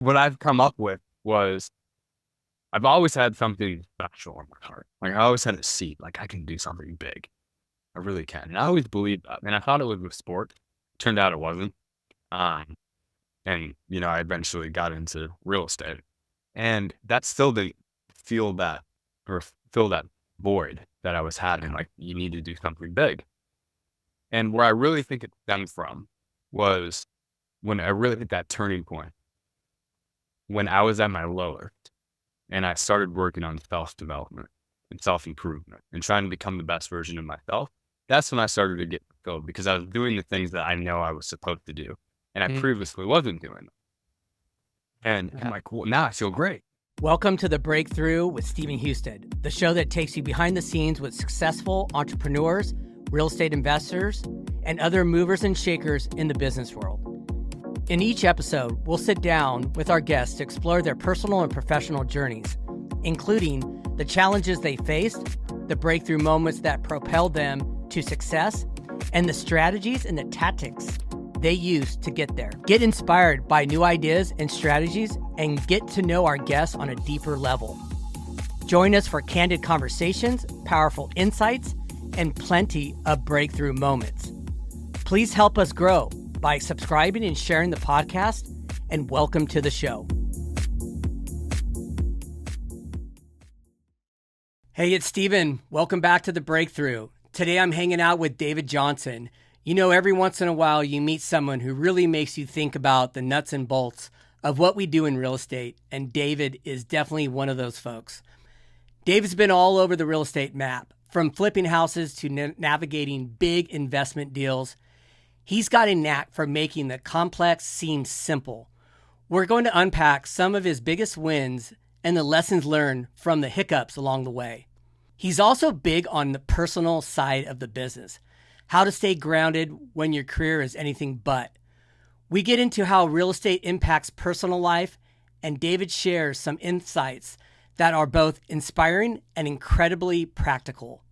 what I've come up with was I've always had something special in my heart. Like I always had a seed, like I can do something big. I really can. And I always believed that. And I thought it was with sport. Turned out it wasn't. Um, and I eventually got into real estate. And that still didn't feel that or fill that void that I was having. Like you need to do something big. And where I really think it stemmed from was when I really hit that turning point, when I was at my lowest and I started working on self-development and self-improvement and trying to become the best version of myself. That's when I started to get fulfilled because I was doing the things that I know I was supposed to do. And I previously wasn't doing them. And I'm like, well, now I feel great. Welcome to The Breakthrough with Stephen Husted, the show that takes you behind the scenes with successful entrepreneurs, real estate investors, and other movers and shakers in the business world. In each episode, we'll sit down with our guests to explore their personal and professional journeys, including the challenges they faced, the breakthrough moments that propelled them to success, and the strategies and the tactics they used to get there. Get inspired by new ideas and strategies and get to know our guests on a deeper level. Join us for candid conversations, powerful insights, and plenty of breakthrough moments. Please help us grow by subscribing and sharing the podcast, and welcome to the show. Hey, it's Steven. Welcome back to The Breakthrough. Today I'm hanging out with David Johnson. You know, every once in a while you meet someone who really makes you think about the nuts and bolts of what we do in real estate, and David is definitely one of those folks. David's been all over the real estate map, from flipping houses to navigating big investment deals. He's got a knack for making the complex seem simple. We're going to unpack some of his biggest wins and the lessons learned from the hiccups along the way. He's also big on the personal side of the business, how to stay grounded when your career is anything but. We get into how real estate impacts personal life, and David shares some insights that are both inspiring and incredibly practical.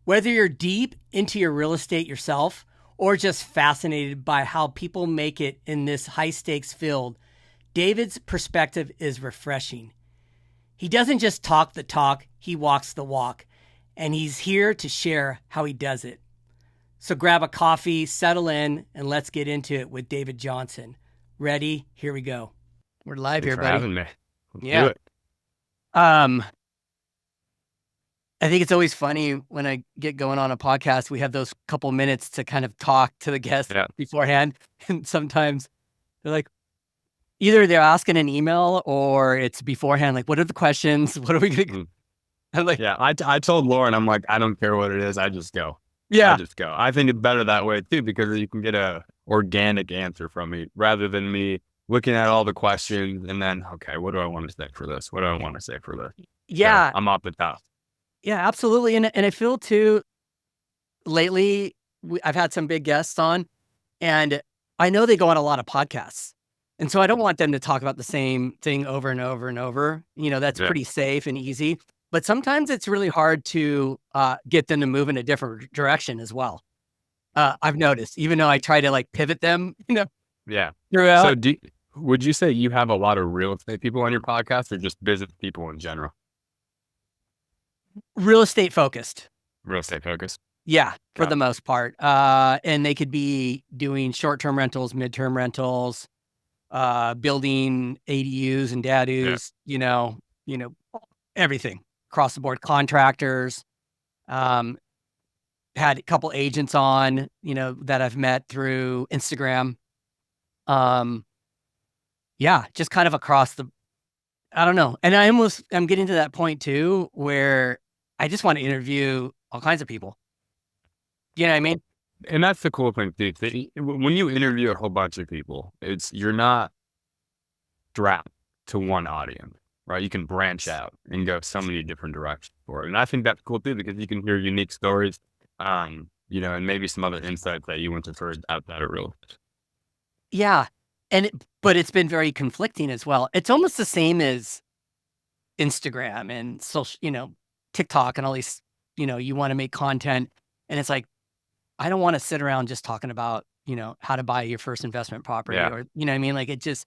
Whether you're deep into your real estate yourself or just fascinated by how people make it in this high-stakes field, David's perspective is refreshing. He doesn't just talk the talk, he walks the walk, and he's here to share how he does it. So grab a coffee, settle in, and let's get into it with David Johnson. Ready? Here we go. We're live here, buddy. Thanks for having me. Let's do it. I think it's always funny when I get going on a podcast, we have those couple minutes to kind of talk to the guest beforehand. And sometimes they're like, either they're asking an email or it's beforehand, like, what are the questions? What are we going to I'm like, I told Lauren, I'm like, I don't care what it is. I just go. Yeah. I just go. I think it's better that way too, because you can get a organic answer from me rather than me looking at all the questions and then, okay, what do I want to say for this? What do I want to say for this? Yeah. So I'm off the top. Yeah, absolutely. And I feel too, lately, I've had some big guests on, and I know they go on a lot of podcasts. And so I don't want them to talk about the same thing over and over and over. You know, that's pretty safe and easy. But sometimes it's really hard to get them to move in a different direction as well. I've noticed, even though I try to like pivot them, throughout. So would you say you have a lot of real estate people on your podcast or just business people in general? Real estate focused. Real estate focused. Yeah, for the most part. And they could be doing short-term rentals, mid-term rentals, building ADUs and DADUs, everything across the board. Contractors, had a couple agents on, that I've met through Instagram. Just kind of across I don't know. And I'm getting to that point too, where I just want to interview all kinds of people. You know what I mean? And that's the cool thing too. When you interview a whole bunch of people, you're not strapped to one audience, right? You can branch out and go so many different directions for it. And I think that's cool too, because you can hear unique stories, and maybe some other insights that you wouldn't have heard outside of real estate. Yeah. But it's been very conflicting as well. It's almost the same as Instagram and social, TikTok and all these, you want to make content, and it's like, I don't want to sit around just talking about, how to buy your first investment property or, what I mean? Like it's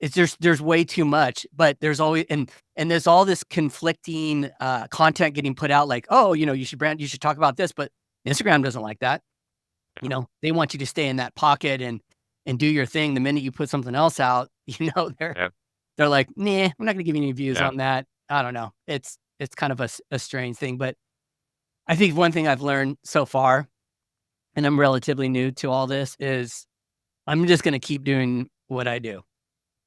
it's there's way too much, but there's always, and there's all this conflicting content getting put out, like, oh, you should talk about this, but Instagram doesn't like that. They want you to stay in that pocket and do your thing. The minute you put something else out, Yeah. they're like, nah, we're not gonna give you any views Yeah. on that. I don't know. It's kind of a strange thing, but I think one thing I've learned so far, and I'm relatively new to all this, is I'm just gonna keep doing what I do.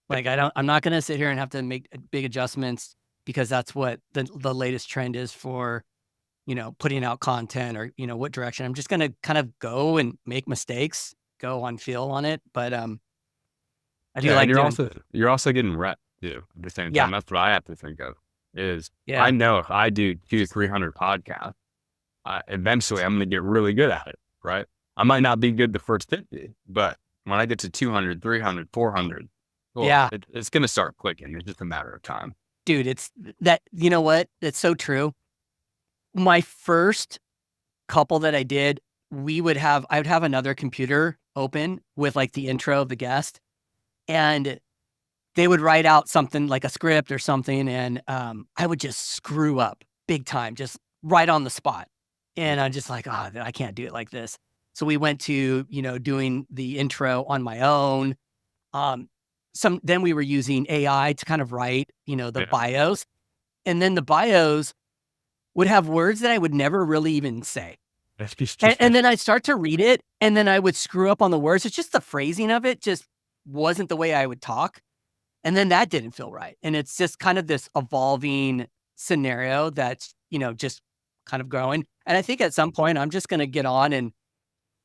Like, I'm not gonna sit here and have to make big adjustments because that's what the latest trend is for, putting out content, or, what direction. I'm just gonna kind of go and make mistakes, go on feel on it. But I do Yeah, and like doing. you're also getting rep too at the same Yeah, time. That's what I have to think of is yeah, I know if I do 200-300 podcasts, eventually I'm going to get really good at it, right? I might not be good the first 50, but when I get to 200, 300, 400, well, yeah, it's going to start clicking. It's just a matter of time. dude. It's that. You know what? It's so true. My first couple that I did, I would have another computer open with like the intro of the guest, and they would write out something like a script or something, and I would just screw up big time, just right on the spot. And I'm just like, oh, I can't do it like this. So we went to, doing the intro on my own. Then we were using AI to kind of write, the Yeah. bios. And then the bios would have words that I would never really even say. And then I'd start to read it, and then I would screw up on the words. It's just the phrasing of it just wasn't the way I would talk. And then that didn't feel right. And it's just kind of this evolving scenario that's, just kind of growing. And I think at some point I'm just going to get on, and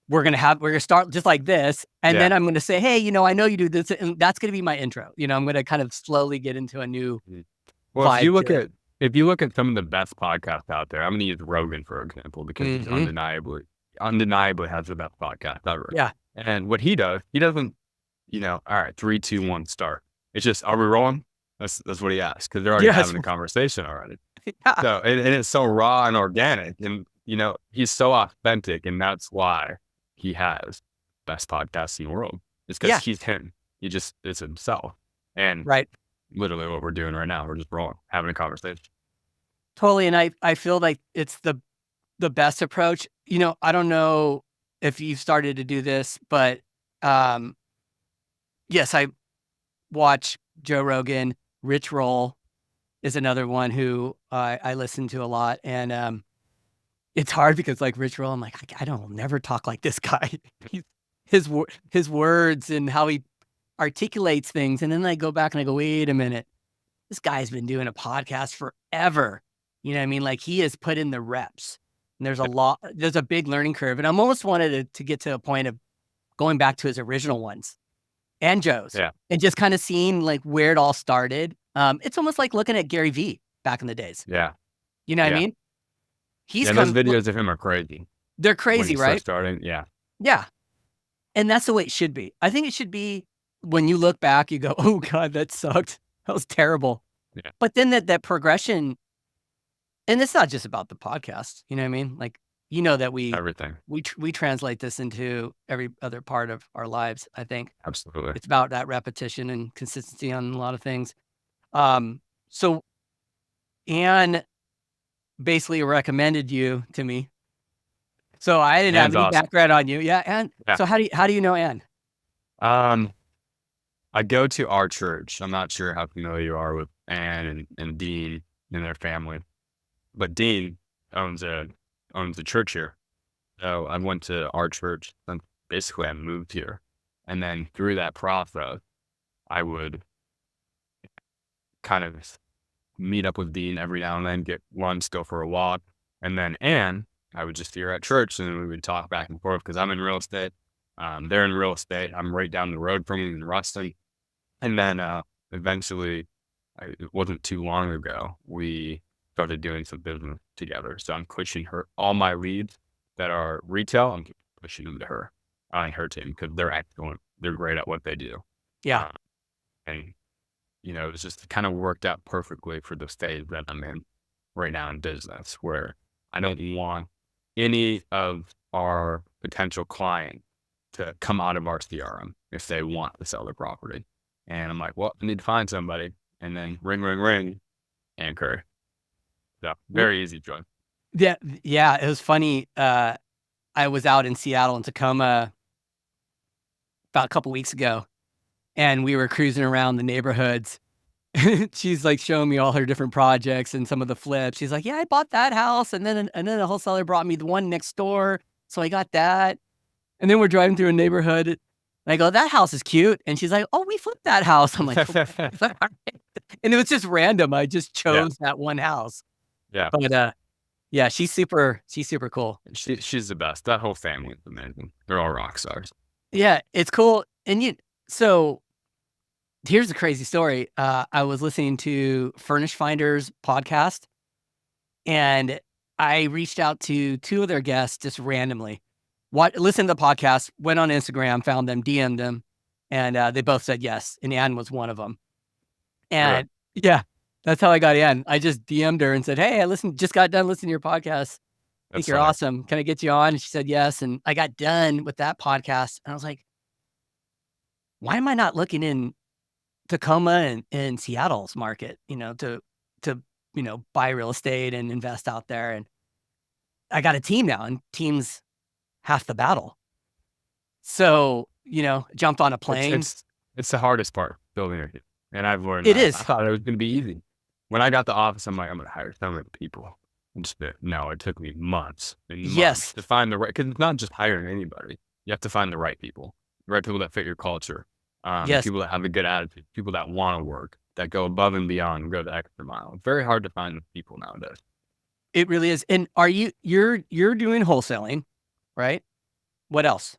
we're going to start just like this. And then I'm going to say, hey, I know you do this. And that's going to be my intro. I'm going to kind of slowly get into a new Well, vibe. if you look at some of the best podcasts out there, I'm going to use Rogan for example because he's undeniably has the best podcast ever. Yeah. And what he does, he doesn't, all right, 3, 2, 1, start. It's just, are we rolling? That's what he asks because they're already having a conversation already. Yeah. So and it's so raw and organic, and he's so authentic, and that's why he has best podcast in the world. It's because he's him. He just is himself, and Right. literally what we're doing right now, we're just rolling, having a conversation. Totally. And I feel like it's the best approach. I don't know if you've started to do this, but yes, I watch Joe Rogan. Rich Roll is another one who I listen to a lot. And it's hard because, like, Rich Roll, I'm like, I don't never talk like this guy. His words and how he articulates things. And then I go back and I go, wait a minute. This guy's been doing a podcast forever. You know what I mean? Like, he has put in the reps. And there's a big learning curve. And I'm almost wanted to get to a point of going back to his original ones and Joe's. Yeah. And just kind of seeing like where it all started. It's almost like looking at Gary Vee back in the days. Yeah. You know what I mean? Those videos of him are crazy. They're crazy, right? Starting. Yeah. Yeah. And that's the way it should be. I think it should be when you look back, you go, oh God, that sucked. That was terrible. Yeah. But then that progression, and it's not just about the podcast. You know what I mean? Like, that Everything. we translate this into every other part of our lives. I think Absolutely. it's about that repetition and consistency on a lot of things. So Anne basically recommended you to me. So I didn't have any background on you. Yeah. Anne. Yeah. So how do you know Anne? I go to our church. I'm not sure how familiar you are with Anne and Dean and their family, but Dean owns a church here. So I went to our church, and basically I moved here. And then through that process, I would kind of meet up with Dean every now and then, get lunch, go for a walk. And then Anne, I would just see her at church, and we would talk back and forth because I'm in real estate. They're in real estate. I'm right down the road from them in Ruston. And then eventually, it wasn't too long ago, we started doing some business together. So I'm pushing her, all my leads that are retail, I'm pushing them to her, on her team, because they're excellent. They're great at what they do. Yeah. And, it was just kind of worked out perfectly for the stage that I'm in right now in business, where I don't want any of our potential clients to come out of our CRM if they want to sell their property. And I'm like, well, I need to find somebody. And then ring, ring, ring, Anchor. So very easy join. Yeah, yeah. It was funny. I was out in Seattle and Tacoma about a couple weeks ago, and we were cruising around the neighborhoods. She's like showing me all her different projects and some of the flips. She's like, "Yeah, I bought that house, and then a wholesaler brought me the one next door, so I got that." And then we're driving through a neighborhood, and I go, "That house is cute," and she's like, "Oh, we flipped that house." I'm like, "Okay." And it was just random. I just Yeah. chose that one house, Yeah. but yeah, she's super cool. She's the best. That whole family is amazing. They're all rock stars. Yeah, it's cool. And so here's a crazy story. I was listening to Furnish Finders podcast, and I reached out to two of their guests just randomly. Listened to the podcast, went on Instagram, found them, DM'd them, and they both said yes. And Ann was one of them. Really? And yeah, that's how I got Ann. I just DM'd her and said, "Hey, just got done listening to your podcast. I think That's you're funny. awesome. Can I get you on?" And she said yes. And I got done with that podcast, and I was like, why am I not looking in Tacoma and Seattle's market, to buy real estate and invest out there? And I got a team now, and team's half the battle. So, jumped on a plane. It's the hardest part, building a team. And I've learned It that. is. I thought it was going to be easy. When I got the office, I'm like, I'm going to hire so many people. No, it took me months and months Yes. to find the right, because it's not just hiring anybody. You have to find the right people that fit your culture. Yes. People that have a good attitude, people that want to work, that go above and beyond, go the extra mile. It's very hard to find people nowadays. It really is. And you're doing wholesaling, right? What else?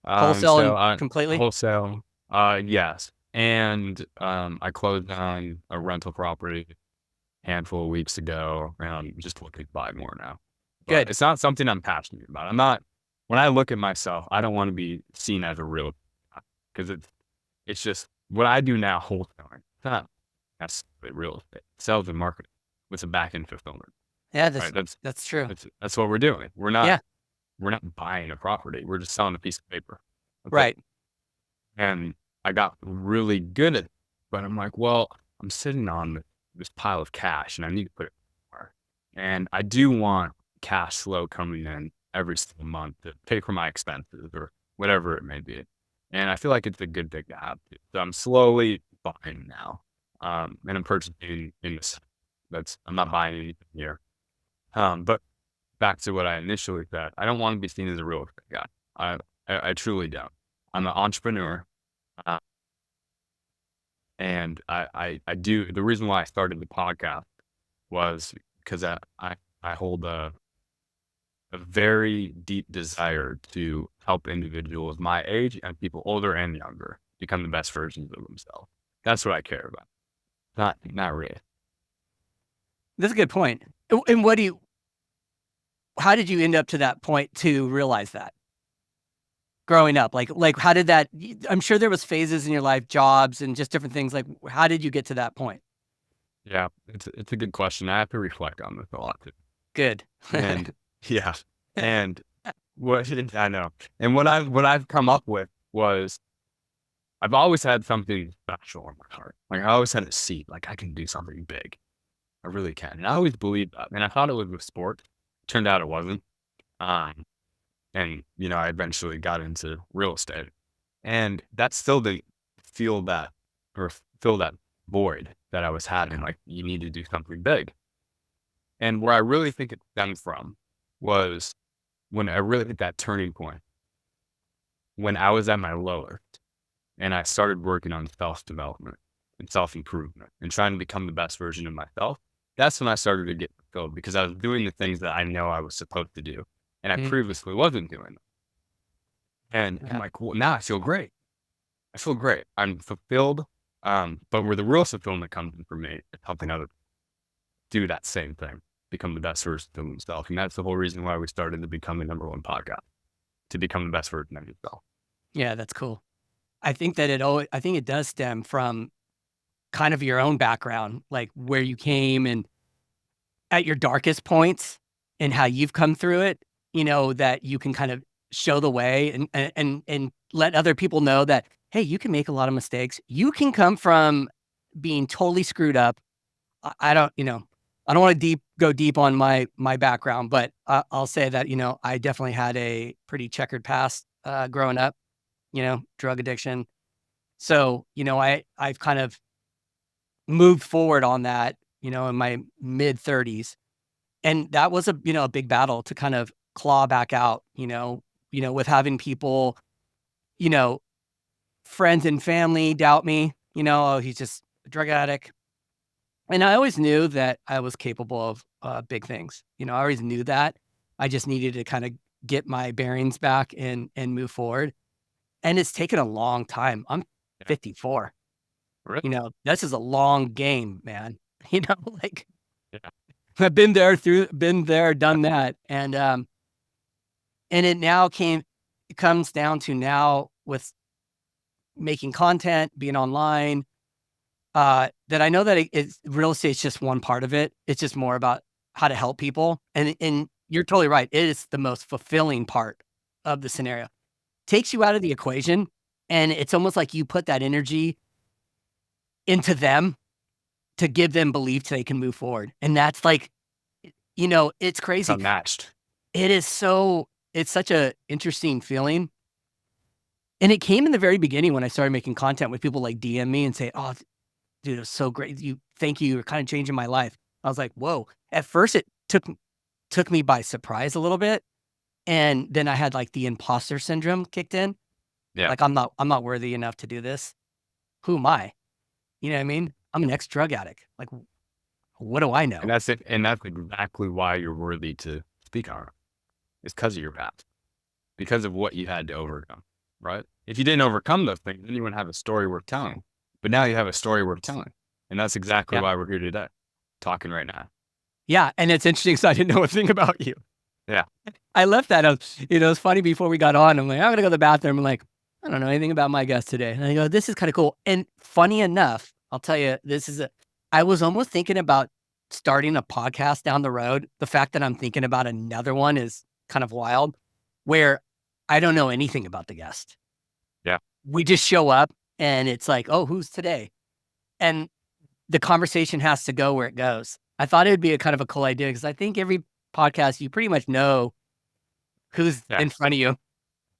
Wholesaling completely? Wholesale, yes. And I closed on a rental property a handful of weeks ago, and I'm just looking to buy more now. But Good. it's not something I'm passionate about. I'm not. When I look at myself, I don't want to be seen as a real, because it's just what I do now. Wholesaling. It's not necessarily real estate. Sales and marketing with a back end fulfillment. Yeah, Right? that's true. That's what we're doing. We're not. Yeah. We're not buying a property. We're just selling a piece of paper. That's Right. it. And I got really good at it, but I'm like, well, I'm sitting on this pile of cash and I need to put it somewhere. And I do want cash flow coming in every single month to pay for my expenses or whatever it may be. And I feel like it's a good thing to have. So I'm slowly buying now. And I'm purchasing in this. I'm not buying anything here. But back to what I initially said, I don't want to be seen as a real estate guy. I truly don't. I'm an entrepreneur. And I do. The reason why I started the podcast was because I hold a very deep desire to help individuals my age and people older and younger become the best versions of themselves. That's what I care about. Not really. That's a good point. And how did you end up to that point to realize that? Growing up, like how did that? I'm sure there was phases in your life, jobs and just different things. Like, how did you get to that point? Yeah, it's a good question. I have to reflect on this a lot too. Good. And yeah, and what I know, and what I've come up with was I've always had something special in my heart. Like I always had a seed. Like I can do something big. I really can. And I always believed that. And I thought it was with sport. Turned out it wasn't. And I eventually got into real estate, and that's still the fill that void that I was having. Like you need to do something big. And where I really think it stemmed from was when I really hit that turning point when I was at my lowest and I started working on self-development and self-improvement and trying to become the best version of myself. That's when I started to get fulfilled because I was doing the things that I know I was supposed to do. And I previously wasn't doing them. And I'm like, well, now I feel great. I'm fulfilled. But where the real fulfillment comes in for me is helping others do that same thing, become the best version of themselves. And that's the whole reason why we started to become the #1 podcast, to become the best version of yourself. Yeah, that's cool. I think that it does stem from kind of your own background, like where you came and at your darkest points and how you've come through it, that you can kind of show the way and let other people know that, hey, you can make a lot of mistakes. You can come from being totally screwed up. I don't, I don't want to go deep on my background, but I'll say that, I definitely had a pretty checkered past growing up, drug addiction. So, I've kind of moved forward on that, in my mid 30s. And that was a big battle to kind of claw back out, with having people, you know, friends and family doubt me, oh, he's just a drug addict. And I always knew that I was capable of big things. I always knew that. I just needed to kind of get my bearings back and move forward. And it's taken a long time. I'm Yeah. 54. Really? This is a long game, man. Like Yeah. I've been there, done that. And it now it comes down to now with making content, being online, that I know that it's real estate is just one part of it. It's just more about how to help people. And you're totally right. It is the most fulfilling part of the scenario. Takes you out of the equation. And it's almost like you put that energy into them to give them belief so they can move forward. And that's like, it's It's crazy. unmatched. It's such a interesting feeling. And it came in the very beginning when I started making content with people like DM me and say, oh, dude, it was so great. Thank you. You're kind of changing my life. I was like, whoa. At first it took me by surprise a little bit. And then I had like the imposter syndrome kicked in. Yeah. Like, I'm not worthy enough to do this. Who am I? You know what I mean? I'm an ex-drug addict. Like, what do I know? And that's it. And that's exactly why you're worthy to speak on it. It's because of your past, because of what you had to overcome, right? If you didn't overcome those things, then you wouldn't have a story worth telling. But now you have a story worth telling. And that's exactly Yeah. why we're here today, talking right now. Yeah. And it's interesting because I didn't know a thing about you. Yeah. I left that. It's funny before we got on. I'm like, I'm going to go to the bathroom. I'm like, I don't know anything about my guest today. And I go, this is kind of cool. And funny enough, I'll tell you, I was almost thinking about starting a podcast down the road. The fact that I'm thinking about another one is kind of wild, where I don't know anything about the guest. Yeah. We just show up and it's like, oh, who's today? And the conversation has to go where it goes. I thought it would be a kind of a cool idea because I think every podcast, you pretty much know who's in front of you.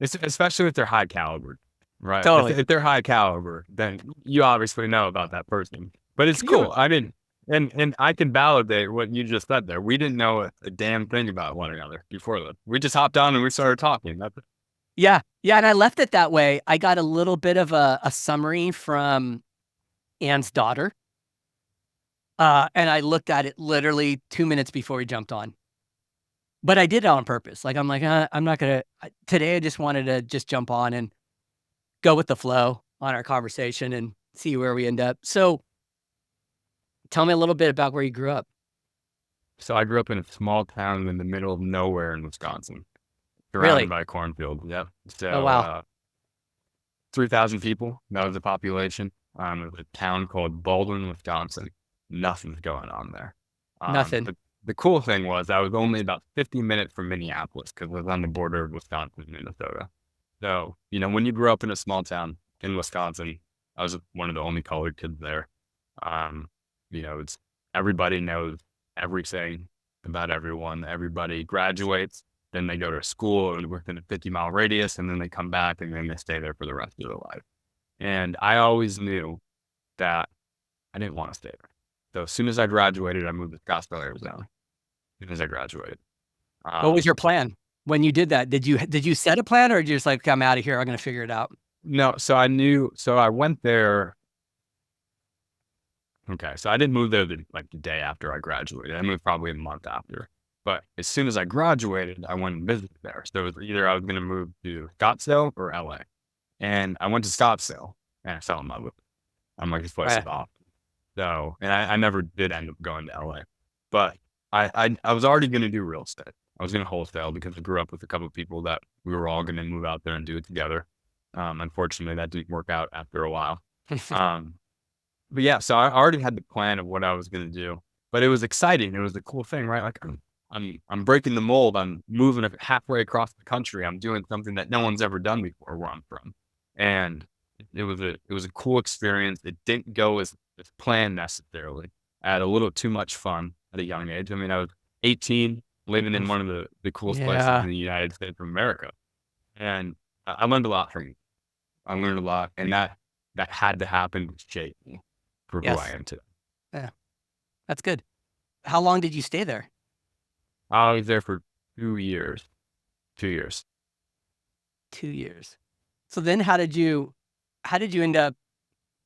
Especially if they're high caliber, right? Totally. If they're high caliber, then you obviously know about that person. But it's cool. I mean, and I can validate what you just said there. We didn't know a damn thing about one another before that. We just hopped on and we started talking. Yeah. Yeah. And I left it that way. I got a little bit of a summary from Ann's daughter. And I looked at it literally 2 minutes before we jumped on. But I did it on purpose. Like, I'm like, I'm not going to, today I just wanted to just jump on and go with the flow on our conversation and see where we end up. So tell me a little bit about where you grew up. So I grew up in a small town in the middle of nowhere in Wisconsin, surrounded Really? by a cornfield. Yep. So, Oh, wow. 3,000 people. That was the population. It was a town called Baldwin, Wisconsin. Nothing's going on there. Nothing. But the cool thing was I was only about 50 minutes from Minneapolis because it was on the border of Wisconsin and Minnesota. So, when you grow up in a small town in Wisconsin, I was one of the only colored kids there. It's everybody knows everything about everyone. Everybody graduates, then they go to school within a 50-mile radius, and then they come back and then they stay there for the rest of their life. And I always knew that I didn't want to stay there. So as soon as I graduated, I moved to Scottsdale, Arizona. As soon as I graduated. What was your plan when you did that? Did you set a plan or did you just like, I'm out of here, I'm going to figure it out? No, so I went there. Okay, so I didn't move there the day after I graduated. I moved probably a month after. But as soon as I graduated, I went and visited there. So it was either I was going to move to Scottsdale or LA. And I went to Scottsdale and I fell in love with it. I'm like, this place is awesome. So, and I never did end up going to LA. But I was already going to do real estate. I was going to wholesale because I grew up with a couple of people that we were all going to move out there and do it together. Unfortunately, that didn't work out after a while. But yeah, so I already had the plan of what I was going to do, but it was exciting. It was a cool thing, right? Like I'm breaking the mold. I'm moving halfway across the country. I'm doing something that no one's ever done before where I'm from. And, it was a cool experience. It didn't go as planned necessarily. I had a little too much fun at a young age. I mean, I was 18, living in Oof. one of the coolest places Yeah. in the United States of America, and I learned a lot from it. I learned a lot, and that had to happen to shape me for who I Yes. am today. Yeah. That's good. How long did you stay there? I was there for 2 years. 2 years. 2 years. So then how did you end up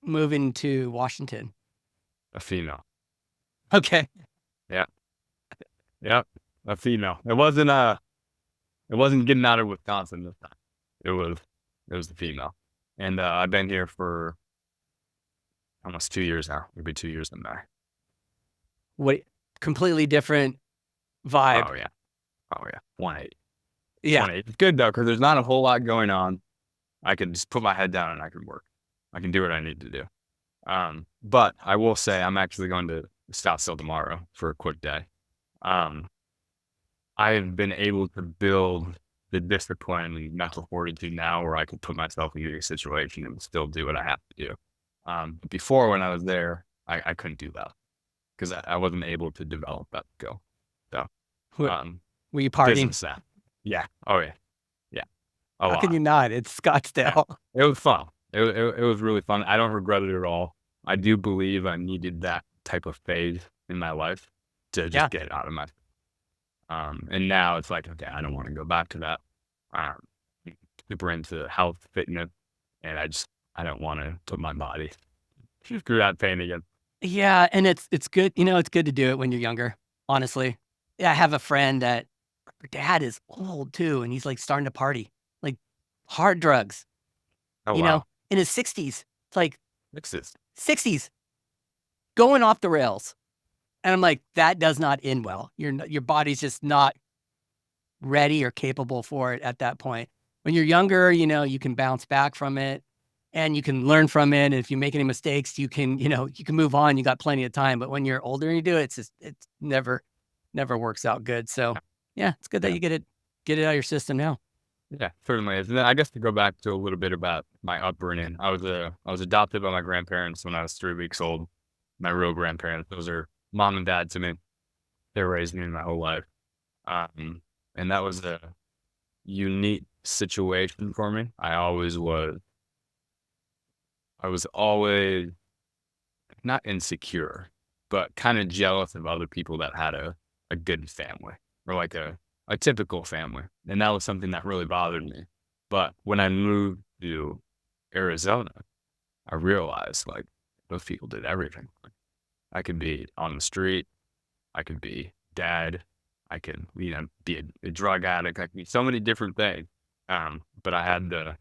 moving to Washington? A female. Okay. Yeah. Yeah. A female. It wasn't getting out of Wisconsin this time. It was the female. And I've been here for almost 2 years now. It'll be 2 years in May. What completely different vibe. Oh yeah. Oh yeah. 180. Yeah. 180. It's good though, because there's not a whole lot going on. I can just put my head down and I can work. I can do what I need to do. But I will say I'm actually going to Scottsdale tomorrow for a quick day. Um, I have been able to build the discipline and mental fortitude now where I can put myself in a situation and still do what I have to do. Before when I was there, I couldn't do that because I wasn't able to develop that skill. So, Were um, were you partying? business that. Yeah. Oh yeah. Yeah. A How can lot. you not? It's Yeah. Scottsdale. It was fun. It was really fun. I don't regret it at all. I do believe I needed that type of phase in my life to Yeah. just get out of my and now it's like, okay, I don't want to go back to that. Um, super into health, fitness, and I don't want to put my body through that pain again. Yeah, and it's good, it's good to do it when you're younger, honestly. Yeah, I have a friend that her dad is old too, and he's like starting to party, like hard drugs, Oh you know, wow, in his 60s. It's like mixes. 60s, going off the rails. And I'm like, that does not end well. Your body's just not ready or capable for it at that point. When you're younger, you can bounce back from it and you can learn from it. And if you make any mistakes, you can move on. You got plenty of time. But when you're older and you do it, it's never works out good. So yeah, it's good that Yeah, you get it out of your system now. yeah, certainly is. And then I guess to go back to a little bit about my upbringing, I was adopted by my grandparents when I was 3 weeks old. My real grandparents, those are mom and dad to me. They raised me my whole life. Um, and that was a unique situation for me. I was always not insecure, but kind of jealous of other people that had a good family or like a typical family. And that was something that really bothered me. But when I moved to Arizona, I realized like those people did everything. I could be on the street, I could be dad, I could, be a drug addict, I could be so many different things. But I had the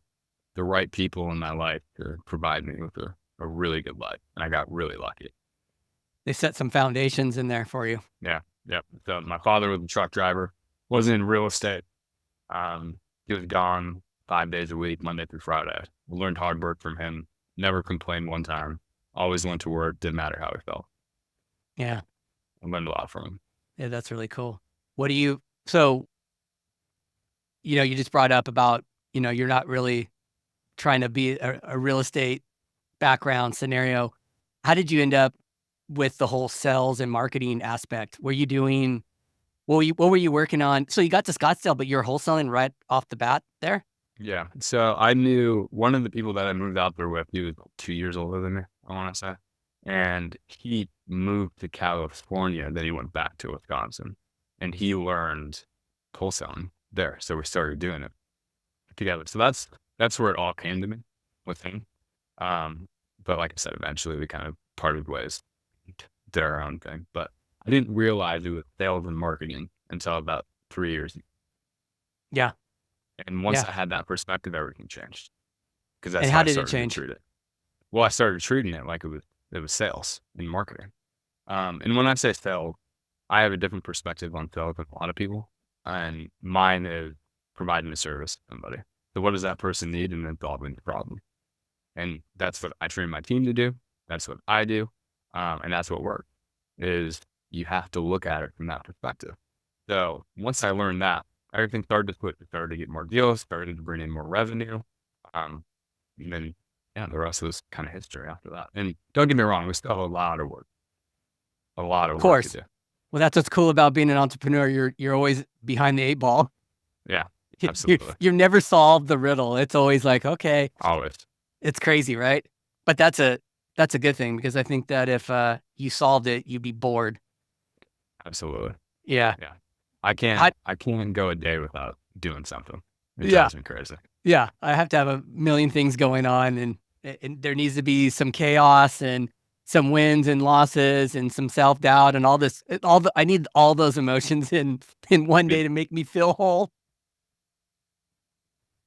right people in my life to provide me with a really good life. And I got really lucky. They set some foundations in there for you. Yeah. Yep. So my father was a truck driver, wasn't in real estate. He was gone 5 days a week, Monday through Friday. Learned hard work from him. Never complained one time. Always went to work. Didn't matter how he felt. Yeah. I learned a lot from him. Yeah, that's really cool. So, you just brought up about, you're not really trying to be a real estate background scenario. How did you end up with the whole sales and marketing aspect? What were you working on? So you got to Scottsdale, but you're wholesaling right off the bat there? Yeah. So I knew one of the people that I moved out there with. He was 2 years older than me, I want to say. And he moved to California. Then he went back to Wisconsin and he learned wholesaling there. So we started doing it together. So that's where it all came to me with him. Um, but like I said, eventually we kind of parted ways, did our own thing. But I didn't realize it was sales and marketing until about 3 years. Yeah. And once Yeah. I had that perspective, everything changed because that's And how how I did it started to change? treat it. Well, I started treating it like it was sales and marketing. And when I say sales, I have a different perspective on sales than a lot of people, and mine is providing a service to somebody. So what does that person need, and then solving the problem. And that's what I train my team to do. That's what I do, and that's what works. Is you have to look at it from that perspective. So once I learned that, everything started to click. It started to get more deals, started to bring in more revenue. Um, and then yeah, the rest was kind of history after that. And don't get me wrong, we still have a lot of work, Of to course. do. Well, that's what's cool about being an entrepreneur. You're always behind the eight ball. Yeah, You absolutely. you've never solved the riddle. It's always like, okay, Always. it's crazy, right? But that's a good thing, because I think that if you solved it, you'd be bored. Absolutely. Yeah. Yeah. How, I can't go a day without doing something. It yeah. drives me crazy. Yeah. I have to have a million things going on, and there needs to be some chaos and some wins and losses and some self-doubt and all this. I need all those emotions in one day to make me feel whole.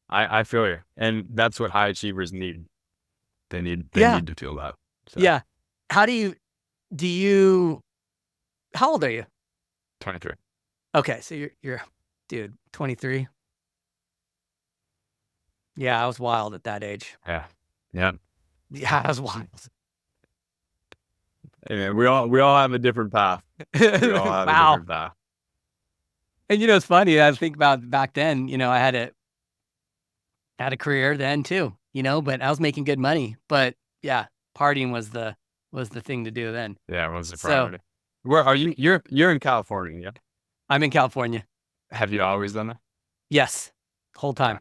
I feel you. And that's what high achievers need. They Yeah. need to feel that. So Yeah. How do you how old are you? 23. Okay, so you're dude, 23. Yeah, I was wild at that age. Yeah. Yeah. Yeah, I was wild. Hey, man, we all have a different path. We all have a Wow. different path. And it's funny, I think about back then, I had a career then too, but I was making good money. But yeah, partying was the thing to do then. Yeah, it was a So priority. Where are you? You're in California, yeah? I'm in California. Have you always done that? Yes. Whole time.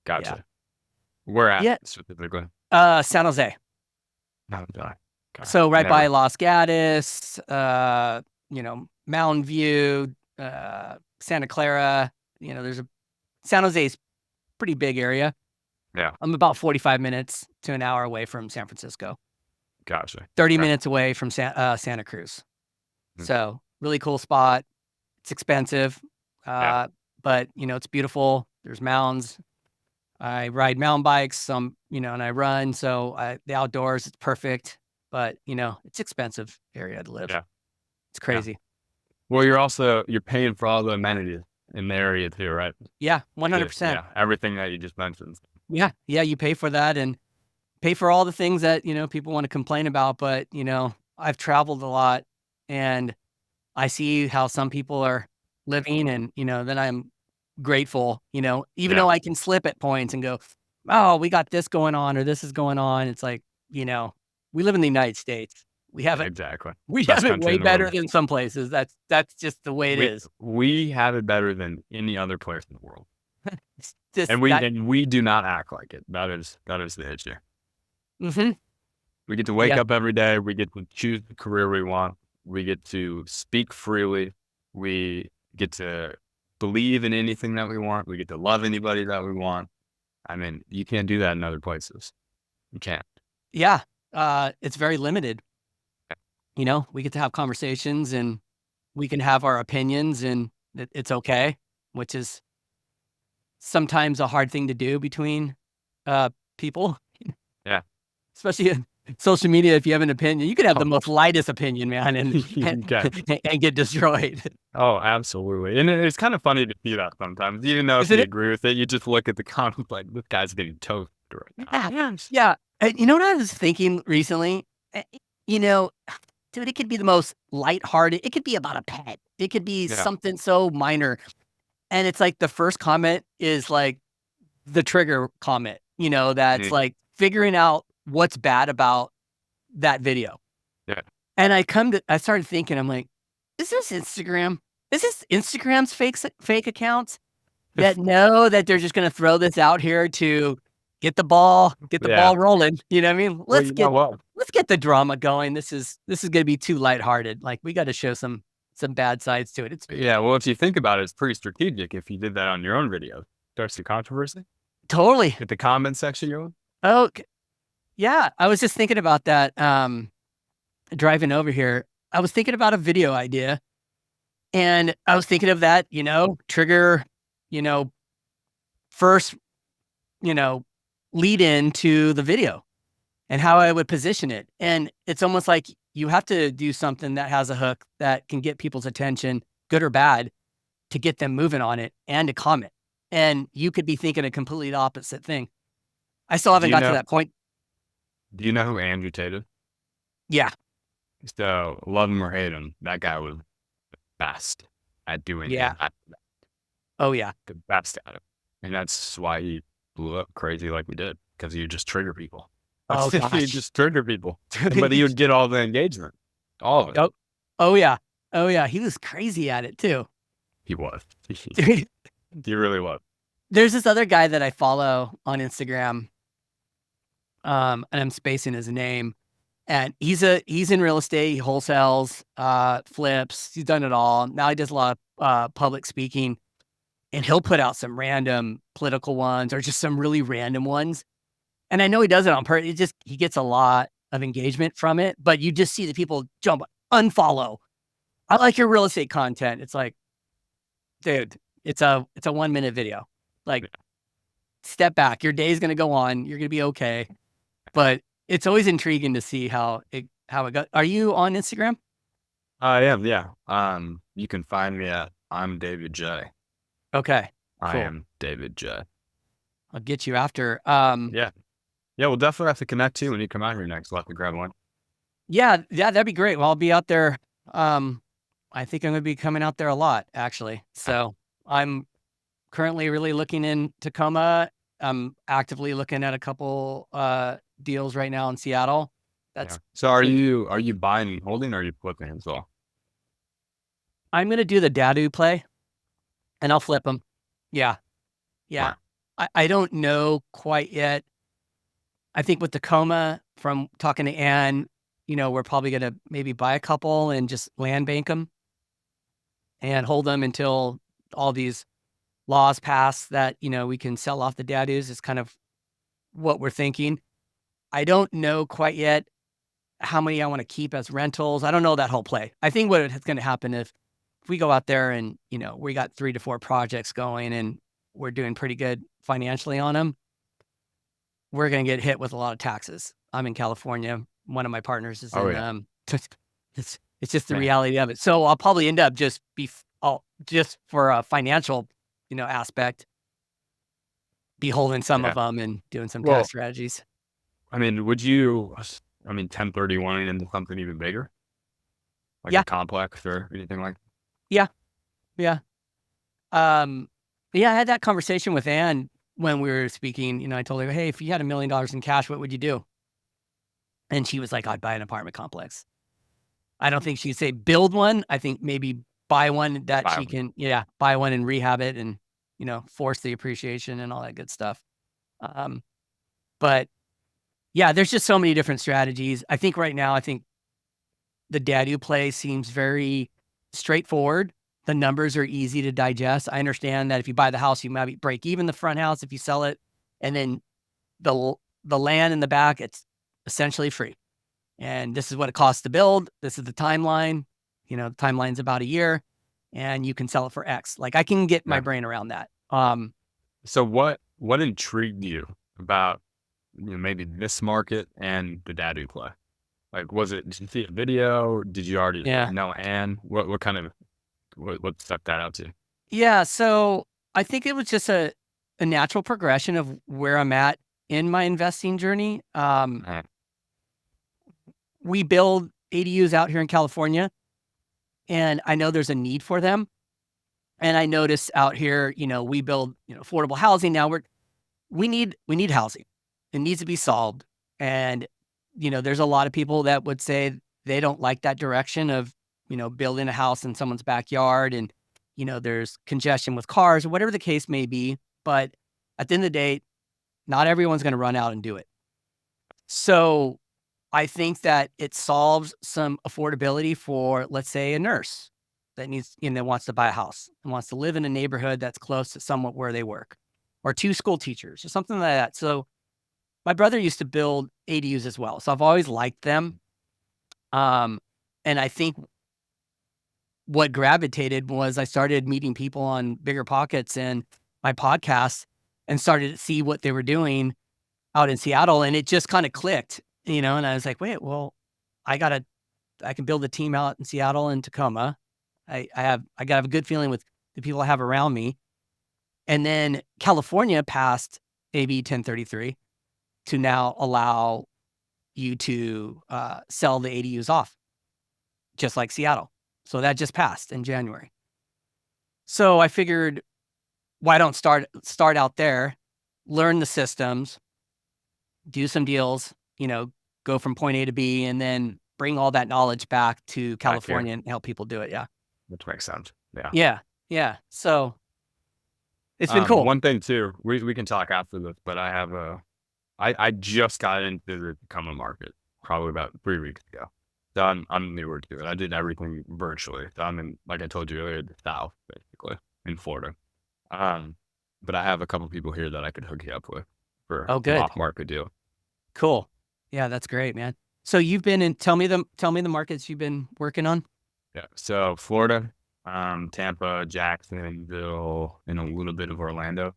Gotcha. Yeah. Where at Yeah. specifically? San Jose. No, okay. So right by Never. Los Gatos, Mountain View, Santa Clara, there's San Jose's pretty big area. Yeah. I'm about 45 minutes to an hour away from San Francisco. Gotcha. 30 Okay. minutes away from Santa Cruz. Mm. So really cool spot. It's expensive, Yeah. but it's beautiful. There's mountains. I ride mountain bikes, and I run. So the outdoors, it's perfect. But it's expensive area to live. Yeah. It's crazy. Well, you're paying for all the amenities in the area too, right? Yeah, 100%. Yeah, everything that you just mentioned. Yeah, yeah, you pay for that and pay for all the things that people want to complain about. But I've traveled a lot, and I see how some people are living, and then I'm grateful. Even Yeah. though I can slip at points and go, "Oh, we got this going on, or this is going on." It's like we live in the United States. We have it. Exactly. We Best have it country way in the better world. than some places. That's just the way it is. We have it better than any other place in the world. It's just And we do not act like it. That is the issue. Mm-hmm. We get to wake Yeah. up every day. We get to choose the career we want. We get to speak freely. We get to believe in anything that we want. We get to love anybody that we want. I mean, you can't do that in other places. You can't. Yeah. It's very limited. We get to have conversations, and we can have our opinions, and it's okay, which is sometimes a hard thing to do between people. Yeah. Especially in social media. If you have an opinion, you could have the Oh. most lightest opinion, man, and get destroyed. Oh, absolutely. And it's kind of funny to see that sometimes, even though if Isn't you it? agree with it, you just look at the comments like, this guy's getting toasted right now. Yeah. And you know what I was thinking recently? You know, dude, it could be the most lighthearted. It could be about a pet. It could be Yeah. something so minor. And it's like the first comment is like the trigger comment, that's Mhm. like figuring out what's bad about that video. Yeah. And I started thinking, I'm like, is this Instagram? Is this Instagram's fake accounts that know that they're just going to throw this out here to get the ball Yeah. rolling? You know what I mean? Well, you know what? Let's get the drama going. This is going to be too lighthearted. Like, we got to show some bad sides to it. Yeah, well, if you think about it, it's pretty strategic if you did that on your own video. Starts the controversy. Totally. Get the comment section going. Oh, yeah. I was just thinking about that. Driving over here, I was thinking about a video idea, and I was thinking of that, trigger, first, lead into the video and how I would position it. And it's almost like you have to do something that has a hook that can get people's attention, good or bad, to get them moving on it and to comment. And you could be thinking a completely opposite thing. I still haven't got to that point. Do you know who Andrew Tate is? Yeah. So, love him or hate him, that guy was the best at doing Yeah. it. Oh, yeah. The best at it. And that's why he blew up crazy like we did, because you just trigger people. Oh He'd gosh. just trigger people, but he would get all the engagement, all of it. Oh, oh yeah. Oh yeah. He was crazy at it too. He was. Dude, He really was. there's this other guy that I follow on Instagram. And I'm spacing his name. And he's in real estate, he wholesales, flips, he's done it all. Now he does a lot of public speaking, and he'll put out some random political ones or just some really random ones. And I know he does it on purpose. He gets a lot of engagement from it, but you just see the people jump, unfollow. I like your real estate content. It's like, dude, it's a 1 minute video. Like, step back. Your day's gonna go on. You're gonna be okay. But it's always intriguing to see how it goes. Are you on Instagram? I am, yeah. You can find me at I'm David J. Okay, I cool. am David J. I'll get you after. Yeah. Yeah, we'll definitely have to connect too when you come out here next. We'll have to grab one. Yeah, that'd be great. Well, I'll be out there. I think I'm gonna be coming out there a lot, actually. So I'm currently really looking in Tacoma. I'm actively looking at a couple deals right now in Seattle. Yeah. So are you buying and holding, or are you flipping as well? I'm gonna do the Dadu play, and I'll flip them. Yeah, yeah. I don't know quite yet. I think with Tacoma, from talking to Ann, we're probably gonna maybe buy a couple and just land bank them and hold them until all these laws pass that we can sell off the Dadus. Is kind of what we're thinking. I don't know quite yet how many I want to keep as rentals. I don't know that whole play. I think what is going to happen if we go out there and, we got 3 to 4 projects going and we're doing pretty good financially on them, we're going to get hit with a lot of taxes. I'm in California. One of my partners is in, it's just the reality of it. So I'll probably end up just for a financial, aspect, be holding some of them and doing some tax strategies. I mean, would you, 1031 into something even bigger? Like a complex or anything like that? Yeah. Yeah. Yeah, I had that conversation with Ann when we were speaking. I told her, hey, if you had $1 million in cash, what would you do? And she was like, I'd buy an apartment complex. I don't think she'd say build one. I think maybe buy one that she can, buy one and rehab it and, force the appreciation and all that good stuff. But yeah, there's just so many different strategies. I think right now, the Dadu play seems very straightforward. The numbers are easy to digest. I understand that if you buy the house, you might break even the front house if you sell it. And then the land in the back, it's essentially free. And this is what it costs to build. This is the timeline. The timeline's about a year and you can sell it for X. Like, I can get my brain around that. So what intrigued you about, maybe this market and the Dadu play? Like, did you see a video? Did you already know Ann? What kind of, what stuck that out to? Yeah. So I think it was just a natural progression of where I'm at in my investing journey. We build ADUs out here in California, and I know there's a need for them. And I noticed out here, we build, affordable housing. Now we need housing. It needs to be solved. And, there's a lot of people that would say they don't like that direction of, building a house in someone's backyard and, there's congestion with cars or whatever the case may be. But at the end of the day, not everyone's going to run out and do it. So I think that it solves some affordability for, let's say, a nurse that wants to buy a house and wants to live in a neighborhood that's close to somewhat where they work, or 2 school teachers or something like that. So my brother used to build ADUs as well. So I've always liked them. And I think what gravitated was I started meeting people on Bigger Pockets and my podcast and started to see what they were doing out in Seattle. And it just kind of clicked, and I was like, wait, well, I can build a team out in Seattle and Tacoma. I gotta have a good feeling with the people I have around me. And then California passed AB 1033 to now allow you to sell the ADUs off, just like Seattle. So that just passed in January. So I figured, why don't start out there, learn the systems, do some deals, go from point A to B and then bring all that knowledge back to back here, California and help people do it. Yeah. which makes sense. Yeah. Yeah. Yeah. So it's been cool. One thing too, we can talk after this, but I just got into the Tacoma market probably about 3 weeks ago. So I'm newer to it. I did everything virtually. So I'm in, like I told you earlier, the South, basically, in Florida. But I have a couple people here that I could hook you up with for Oh, an good. off-market deal. Cool. Yeah, that's great, man. So you've been in, tell me the markets you've been working on. Yeah. So Florida, Tampa, Jacksonville, and a little bit of Orlando.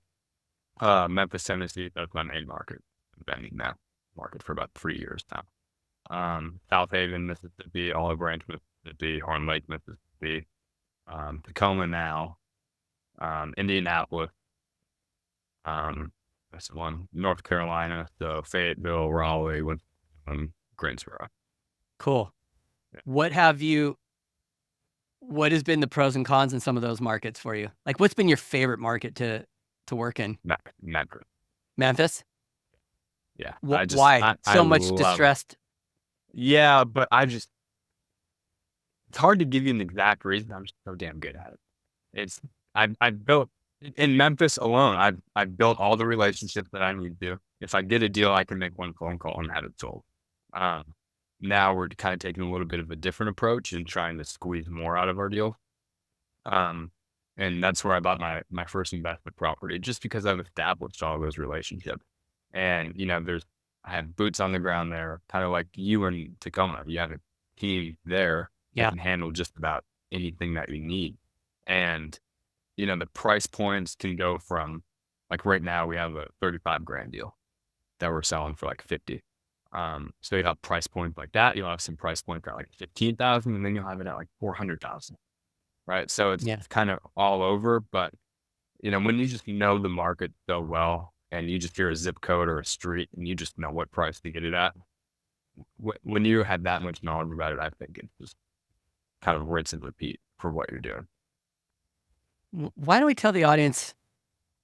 Memphis, Tennessee, that's my main market. I've been in that market for about 3 years now. South Haven, Mississippi, Olive Branch, Mississippi, Horn Lake, Mississippi, Tacoma now, Indianapolis, that's the one, North Carolina, so Fayetteville, Raleigh, Greensboro. Cool. Yeah. What has been the pros and cons in some of those markets for you? Like, what's been your favorite market to work in? Memphis. Memphis? Yeah. Why? So much distressed. Yeah, but it's hard to give you an exact reason. I'm just so damn good at it. I've built in Memphis alone. I've built all the relationships that I need to. If I get a deal, I can make one phone call and have it sold. Now we're kind of taking a little bit of a different approach and trying to squeeze more out of our deal. And that's where I bought my first investment property, just because I've established all those relationships. And I have boots on the ground there, kind of like you in Tacoma. You have a team there that can handle just about anything that you need. And, the price points can go from, like right now we have a 35 grand deal that we're selling for like 50. So you have price points like that. You'll have some price points at like 15,000, and then you'll have it at like 400,000. Right. So it's kind of all over, but when you just know the market so well, and you just hear a zip code or a street and you just know what price to get it at, when you have that much knowledge about it, I think it's just kind of rinse and repeat for what you're doing. Why don't we tell the audience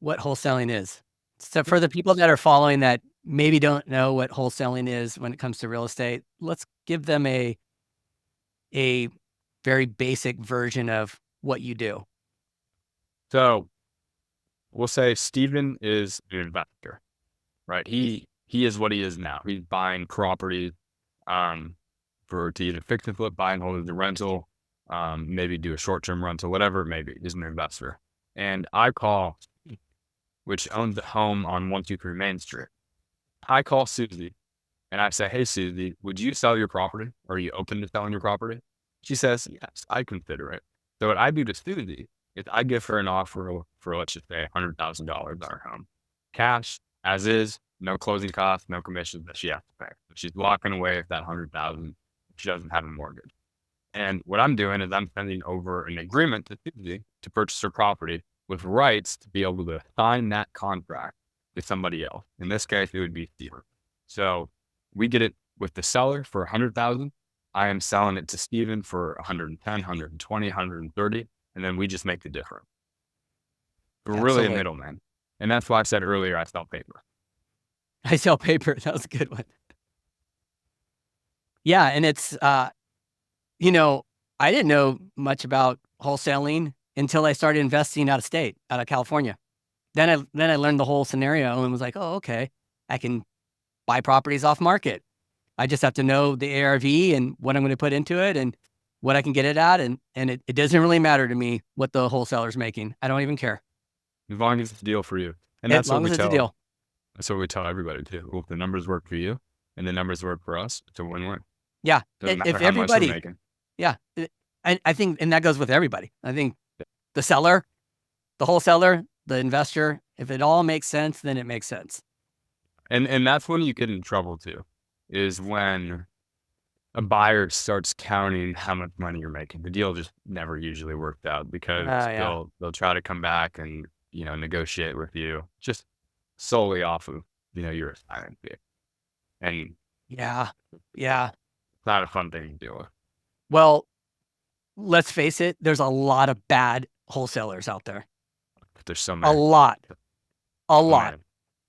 what wholesaling is? So for the people that are following that maybe don't know what wholesaling is when it comes to real estate, let's give them a very basic version of what you do. So we'll say Steven is an investor, right? He is what he is now. He's buying properties to either fix and flip, buy and hold as a rental, maybe do a short-term rental, whatever it may be. He's an investor. And I call, which owns the home on 123 Main Street. I call Susie and I say, "Hey, Susie, would you sell your property? Are you open to selling your property?" She says, "Yes, I consider it." So what I do to Susie is I give her an offer for, let's just say, $100,000 on her home. Cash, as is, no closing costs, no commissions that she has to pay. So she's walking away with that $100,000. She doesn't have a mortgage. And what I'm doing is I'm sending over an agreement to Susie to purchase her property with rights to be able to sign that contract to somebody else. In this case, it would be Steven. So we get it with the seller for $100,000. I am selling it to Steven for 110, 120, 130, and then we just make the difference. We're really a middleman. And that's why I said earlier, I sell paper. I sell paper. That was a good one. Yeah. And it's, I didn't know much about wholesaling until I started investing out of state, out of California. Then I learned the whole scenario and was like, oh, okay, I can buy properties off market. I just have to know the ARV and what I'm going to put into it and what I can get it at. And it doesn't really matter to me what the wholesaler's making. I don't even care. As long as it's a deal for you. And that's what we tell. Deal. That's what we tell everybody too. Well, if the numbers work for you and the numbers work for us, it's a win-win. Yeah. Doesn't matter how much we're making. Yeah. I think, and that goes with everybody. I think the seller, the wholesaler, the investor, if it all makes sense, then it makes sense. And that's when you get in trouble too, is when a buyer starts counting how much money you're making. The deal just never usually worked out because they'll try to come back and negotiate with you just solely off of your assignment fee. And it's not a fun thing to deal with. Well, let's face it, there's a lot of bad wholesalers out there. But there's so many. A lot. Man.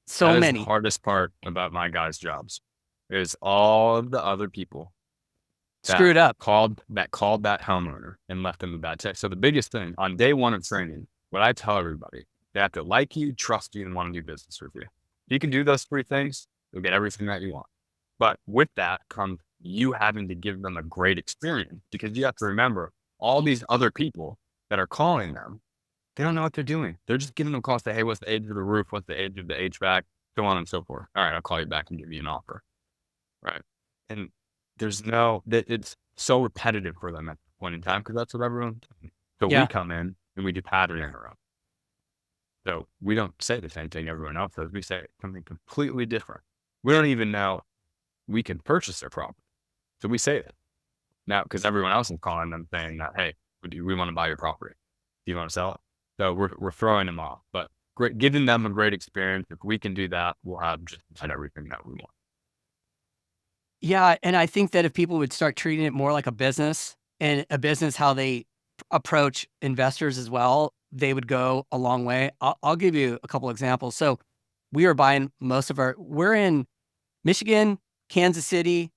So that many. Is the hardest part about my guys' jobs is all of the other people that Screwed up. called that homeowner and left them a bad check. So the biggest thing on day one of training, what I tell everybody, they have to like you, trust you, and want to do business with you. If you can do those three things, you'll get everything that you want. But with that comes you having to give them a great experience, because you have to remember all these other people that are calling them, they don't know what they're doing. They're just giving them calls, say, hey, what's the age of the roof? What's the age of the HVAC? So on and so forth. All right, I'll call you back and give you an offer. Right. And it's so repetitive for them at the point in time, because that's what everyone's doing. So Yeah. we come in and we do pattern interrupt. So we don't say the same thing everyone else does. We say something completely different. We don't even know we can purchase their property. So we say that now, because everyone else is calling them saying that, hey, we want to buy your property. Do you want to sell it? So we're throwing them off, but giving them a great experience. If we can do that, we'll have just about everything that we want. Yeah, and I think that if people would start treating it more like a business, and a business how they approach investors as well, they would go a long way. I'll give you a couple examples. So we are buying we're in Michigan, Kansas City.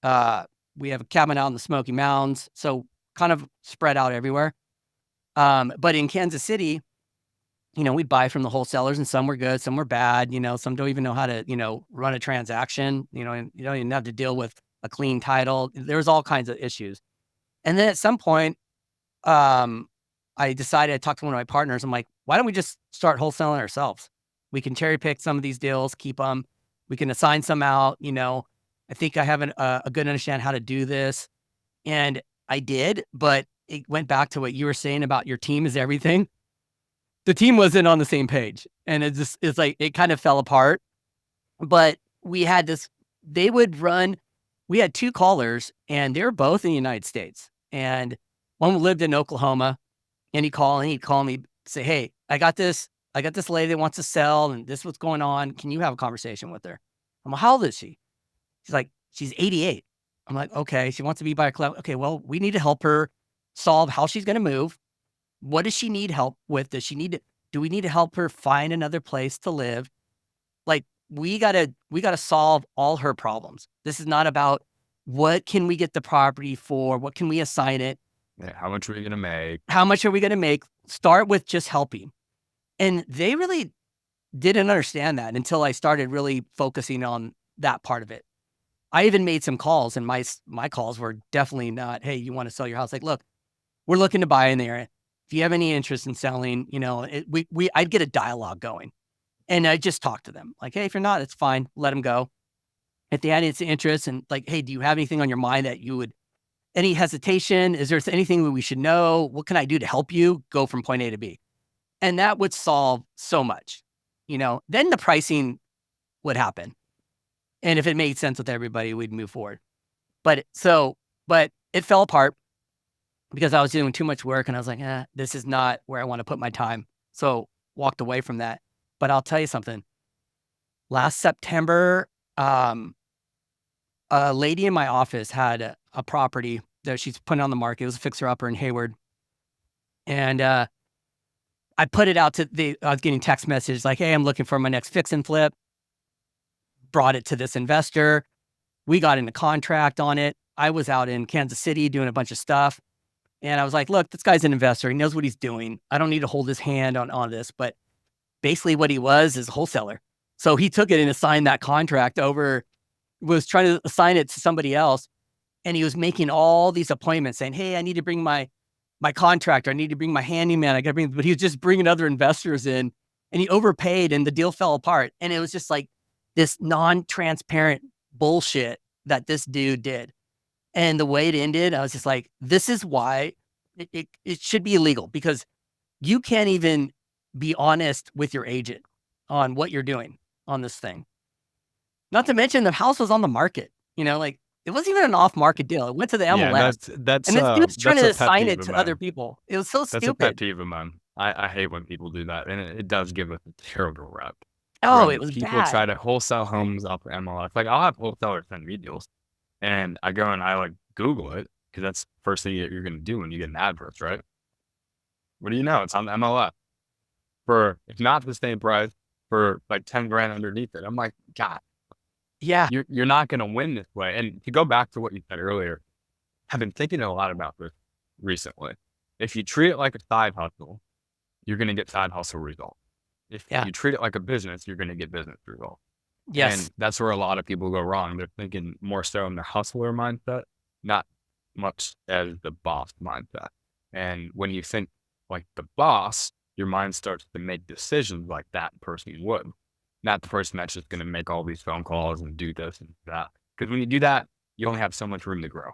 We have a cabin out in the Smoky Mountains, so kind of spread out everywhere. But in Kansas City, we'd buy from the wholesalers, and some were good, some were bad. Some don't even know how to, run a transaction, and you don't even have to deal with a clean title. There's all kinds of issues. And then at some point, I decided, I talked to one of my partners. I'm like, why don't we just start wholesaling ourselves? We can cherry pick some of these deals, keep them. We can assign some out. I think I have a good understand how to do this. And I did, but it went back to what you were saying about your team is everything. The team wasn't on the same page, and it's like, it kind of fell apart. But we had we had two callers, and they were both in the United States. And one lived in Oklahoma, and he'd call me, say, hey, I got this lady that wants to sell, and this is what's going on. Can you have a conversation with her? I'm like, how old is she? She's like, she's 88. I'm like, okay, she wants to be by a club. Okay, well, we need to help her solve how she's going to move. What does she need help with? Do we need to help her find another place to live? Like, we gotta solve all her problems. This is not about what can we get the property for? What can we assign it? Yeah, how much are we going to make? How much are we going to make? Start with just helping. And they really didn't understand that until I started really focusing on that part of it. I even made some calls, and my calls were definitely not, hey, you want to sell your house? Like, look, we're looking to buy in the area. If you have any interest in selling, I'd get a dialogue going, and I just talk to them like, hey, if you're not, it's fine. Let them go. If they had any interest, and like, hey, do you have anything on your mind that any hesitation? Is there anything that we should know? What can I do to help you go from point A to B? And that would solve so much, then the pricing would happen. And if it made sense with everybody, we'd move forward. But it fell apart because I was doing too much work, and I was like, this is not where I want to put my time. So walked away from that. But I'll tell you something. Last September, a lady in my office had a property that she's putting on the market. It was a fixer-upper in Hayward. And I put it out I was getting text messages like, hey, I'm looking for my next fix and flip. Brought it to this investor. We got into contract on it. I was out in Kansas City doing a bunch of stuff. And I was like, look, this guy's an investor. He knows what he's doing. I don't need to hold his hand on this. But basically what he was is a wholesaler. So he took it and assigned that contract over, was trying to assign it to somebody else. And he was making all these appointments saying, hey, I need to bring my contractor. I need to bring my handyman. But he was just bringing other investors in, and he overpaid, and the deal fell apart. And it was just like this non-transparent bullshit that this dude did. And the way it ended, I was just like, this is why it should be illegal, because you can't even be honest with your agent on what you're doing on this thing. Not to mention the house was on the market, like it wasn't even an off-market deal. It went to the MLS. Yeah, that's and this dude's trying to a pet assign peeve it of to mine. other people. It was so That's a pet stupid. peeve of mine. I hate when people do that, and it does give us a terrible rep. Oh, When it was people bad. try to wholesale homes off MLS. Like, I'll have wholesalers send me deals, and I go and I like Google it, because that's the first thing that you're going to do when you get an address, right? What do you know? It's on the MLS for, if not the same price, for like 10 grand underneath it. I'm like, God. Yeah. You're not going to win this way. And to go back to what you said earlier, I've been thinking a lot about this recently. If you treat it like a side hustle, you're going to get side hustle results. If Yeah. you treat it like a business, you're going to get business results. Yes. And that's where a lot of people go wrong. They're thinking more so in the hustler mindset, not much as the boss mindset. And when you think like the boss, your mind starts to make decisions like that person would, not the person that's just going to make all these phone calls and do this and that. Because when you do that, you only have so much room to grow,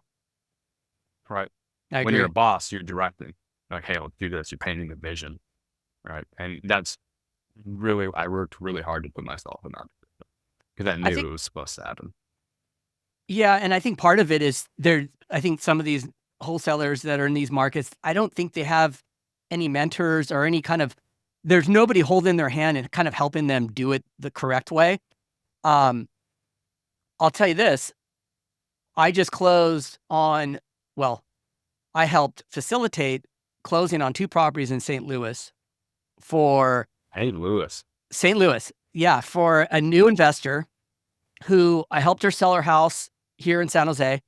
right? I When you're a agree. boss, you're directing, like, hey, let's do this. You're painting the vision, right? And that's really, I worked really hard to put myself in that because I I knew think, it was supposed to happen. yeah. And I think part of it is I think some of these wholesalers that are in these markets, I don't think they have any mentors or any kind of, there's nobody holding their hand and kind of helping them do it the correct way. Um, I'll tell you this, I just closed on, well, I helped facilitate closing on 2 properties in St. Louis for Hey, Lewis. St. Louis. Yeah, for a new investor who I helped her sell her house here in San Jose,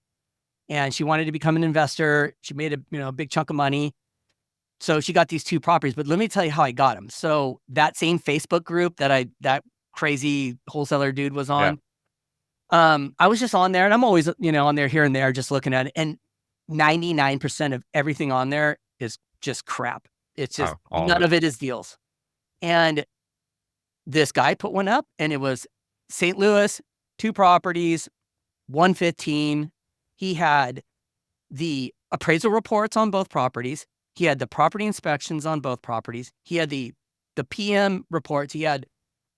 and she wanted to become an investor. She made a big chunk of money. So she got these 2 properties, but let me tell you how I got them. So that same Facebook group that crazy wholesaler dude was Yeah. on, I was just on there, and I'm always, on there here and there just looking at it, and 99% of everything on there is just crap. It's just Oh, all of none it. of it is deals. And this guy put one up, and it was St. Louis, 2 properties, 115. He had the appraisal reports on both properties. He had the property inspections on both properties. He had the PM reports. He had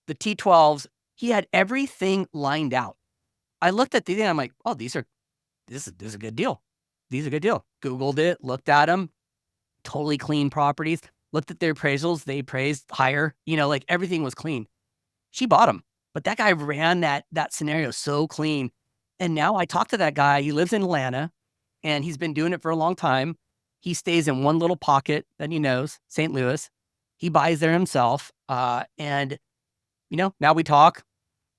the T12s. He had everything lined out. I looked at the thing. I'm like, oh, this is a good deal. These are a good deal. Googled it, looked at them, totally clean properties. Looked at their appraisals. They appraised higher. Like everything was clean. She bought them, but that guy ran that scenario so clean. And now I talk to that guy. He lives in Atlanta, and he's been doing it for a long time. He stays in one little pocket that he knows, St. Louis. He buys there himself. And now we talk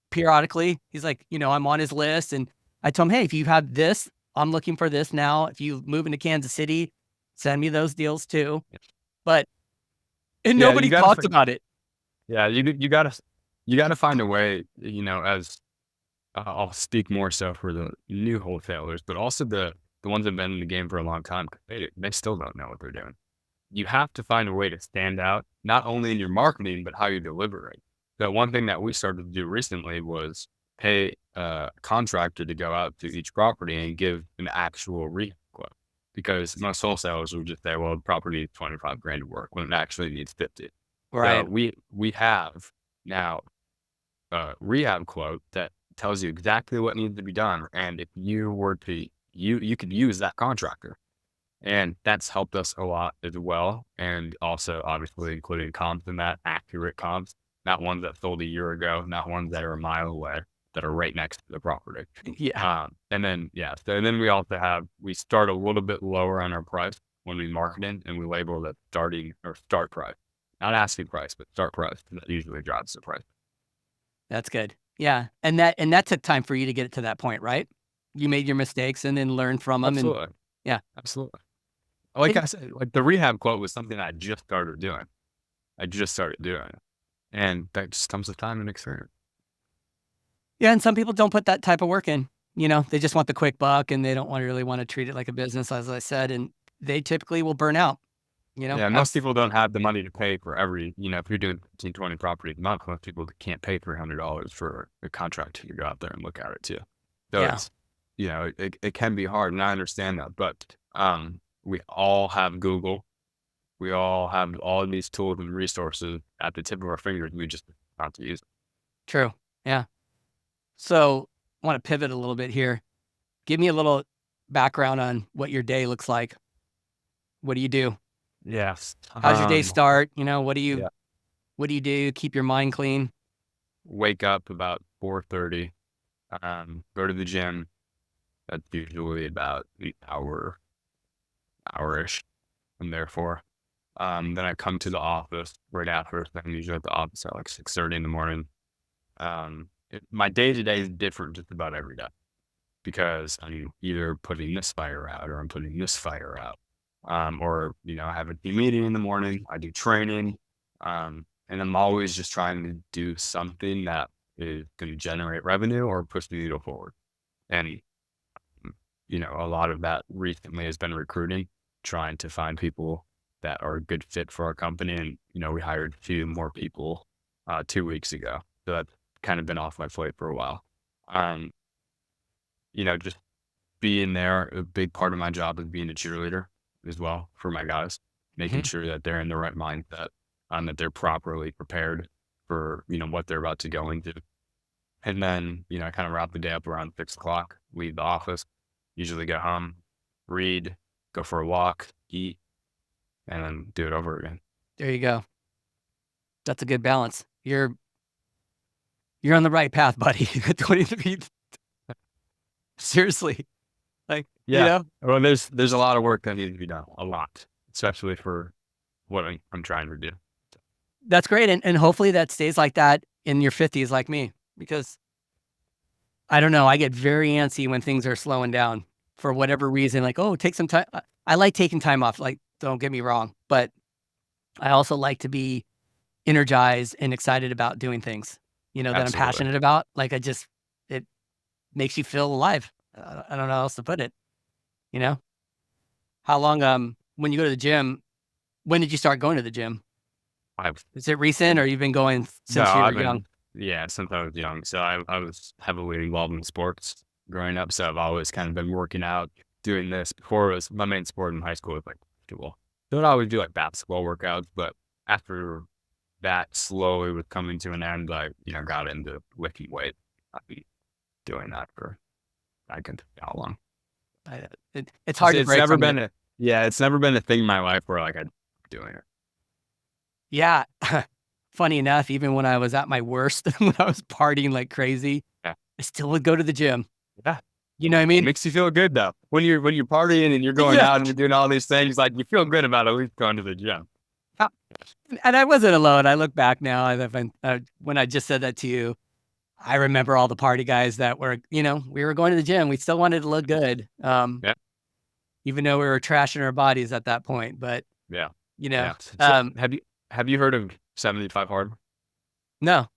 periodically. He's like, I'm on his list, and I told him, hey, if you have this, I'm looking for this now. If you move into Kansas City, send me those deals too. But and Yeah, you nobody gotta, talked about it. yeah, you gotta find a way, as I'll speak more so for the new wholesalers, but also the ones that have been in the game for a long time. 'Cause they still don't know what they're doing. You have to find a way to stand out, not only in your marketing, but how you deliver it. So one thing that we started to do recently was pay a contractor to go out to each property and give an actual rehab quote. Because most wholesalers will just say, well, the property needs 25 grand to work when it actually needs 50. So Right. we have now a rehab quote that tells you exactly what needs to be done. And if you were to, you could use that contractor. And that's helped us a lot as well. And also, obviously, including comps in that, accurate comps, not ones that sold a year ago, not ones that are a mile away, that are right next to the property. Yeah. And then, yeah, so and then we start a little bit lower on our price when we market it, and we label it starting or start price, not asking price, but start price. That usually drives the price. That's good. Yeah. And that took time for you to get it to that point, right? You made your mistakes and then learned from them. And Absolutely. yeah. Absolutely. Like And I said, like the rehab quote was something I just started doing. It. And that just comes with time and experience. yeah, and some people don't put that type of work in. They just want the quick buck, and they don't really want to treat it like a business, as I said, and they typically will burn out. Yeah, most That's people don't have the money to pay for if you're doing 15, 20 properties a month, most people can't pay $300 for a contract to go out there and look at it too. So yeah, it's, it can be hard, and I understand that, but we all have Google. We all have all of these tools and resources at the tip of our fingers. We just have to use them. true. Yeah. So I want to pivot a little bit here. Give me a little background on what your day looks like. What do you do? Yes. How's your day start? What do you Yeah. what do you do? Keep your mind clean. Wake up about 4:30. Go to the gym. That's usually about an hour-ish. I'm there for. Then I come to the office right after. I'm usually at the office at like 6:30 in the morning. my day to day is different just about every day because I'm either putting this fire out or I'm putting this fire out. Or, I have a team meeting in the morning, I do training, and I'm always just trying to do something that is going to generate revenue or push the needle forward. And, a lot of that recently has been recruiting, trying to find people that are a good fit for our company. And, we hired a few more people 2 weeks ago. So that's kind of been off my plate for a while. Um, just being there, a big part of my job is being a cheerleader as well for my guys, making Mhm. sure that they're in the right mindset, that they're properly prepared for, what they're about to go into. And then, I kind of wrap the day up around 6 o'clock, leave the office, usually get home, read, go for a walk, eat, and then do it over again. There you go. That's a good balance. You're on the right path, buddy. Don't need to be seriously. Like, Yeah. Well, there's a lot of work that needs to be done, a lot, especially for what I'm trying to do. that's great. And hopefully that stays like that in your 50s like me, because I don't know, I get very antsy when things are slowing down for whatever reason. Like, oh, take some time. I like taking time off. Like, don't get me wrong, but I also like to be energized and excited about doing things, that I'm Absolutely. passionate about. Like, it makes you feel alive. I don't know how else to put it. You know, how long, when you go to the gym, when did you start going to the gym? I've Is it recent or you've been going No, since you were I've young? been, yeah, since I was young. So I was heavily involved in sports growing up. So I've always kind of been working out, doing this. Before it was my main sport in high school was like basketball. So I'd always do like basketball workouts, but after that slowly was coming to an end, I, got into lifting weight. I've been doing that for, I can tell you how long. It's It's, hard to it's break never from been it. it's never been a thing in my life where like I'm doing it. Yeah. Funny enough, even when I was at my worst, when I was partying like crazy, Yeah. I still would go to the gym. Yeah. You know what I It mean? makes you feel good though. When you're partying and you're going Yeah. out and you're doing all these things, like you feel good about at least going to the gym. Uh, And I wasn't alone. I look back now, when I just said that to you, I remember all the party guys that were, we were going to the gym. We still wanted to look good, Yeah. even though we were trashing our bodies at that point. But, Yeah. you know, Yeah. So have you heard of 75 hard? no.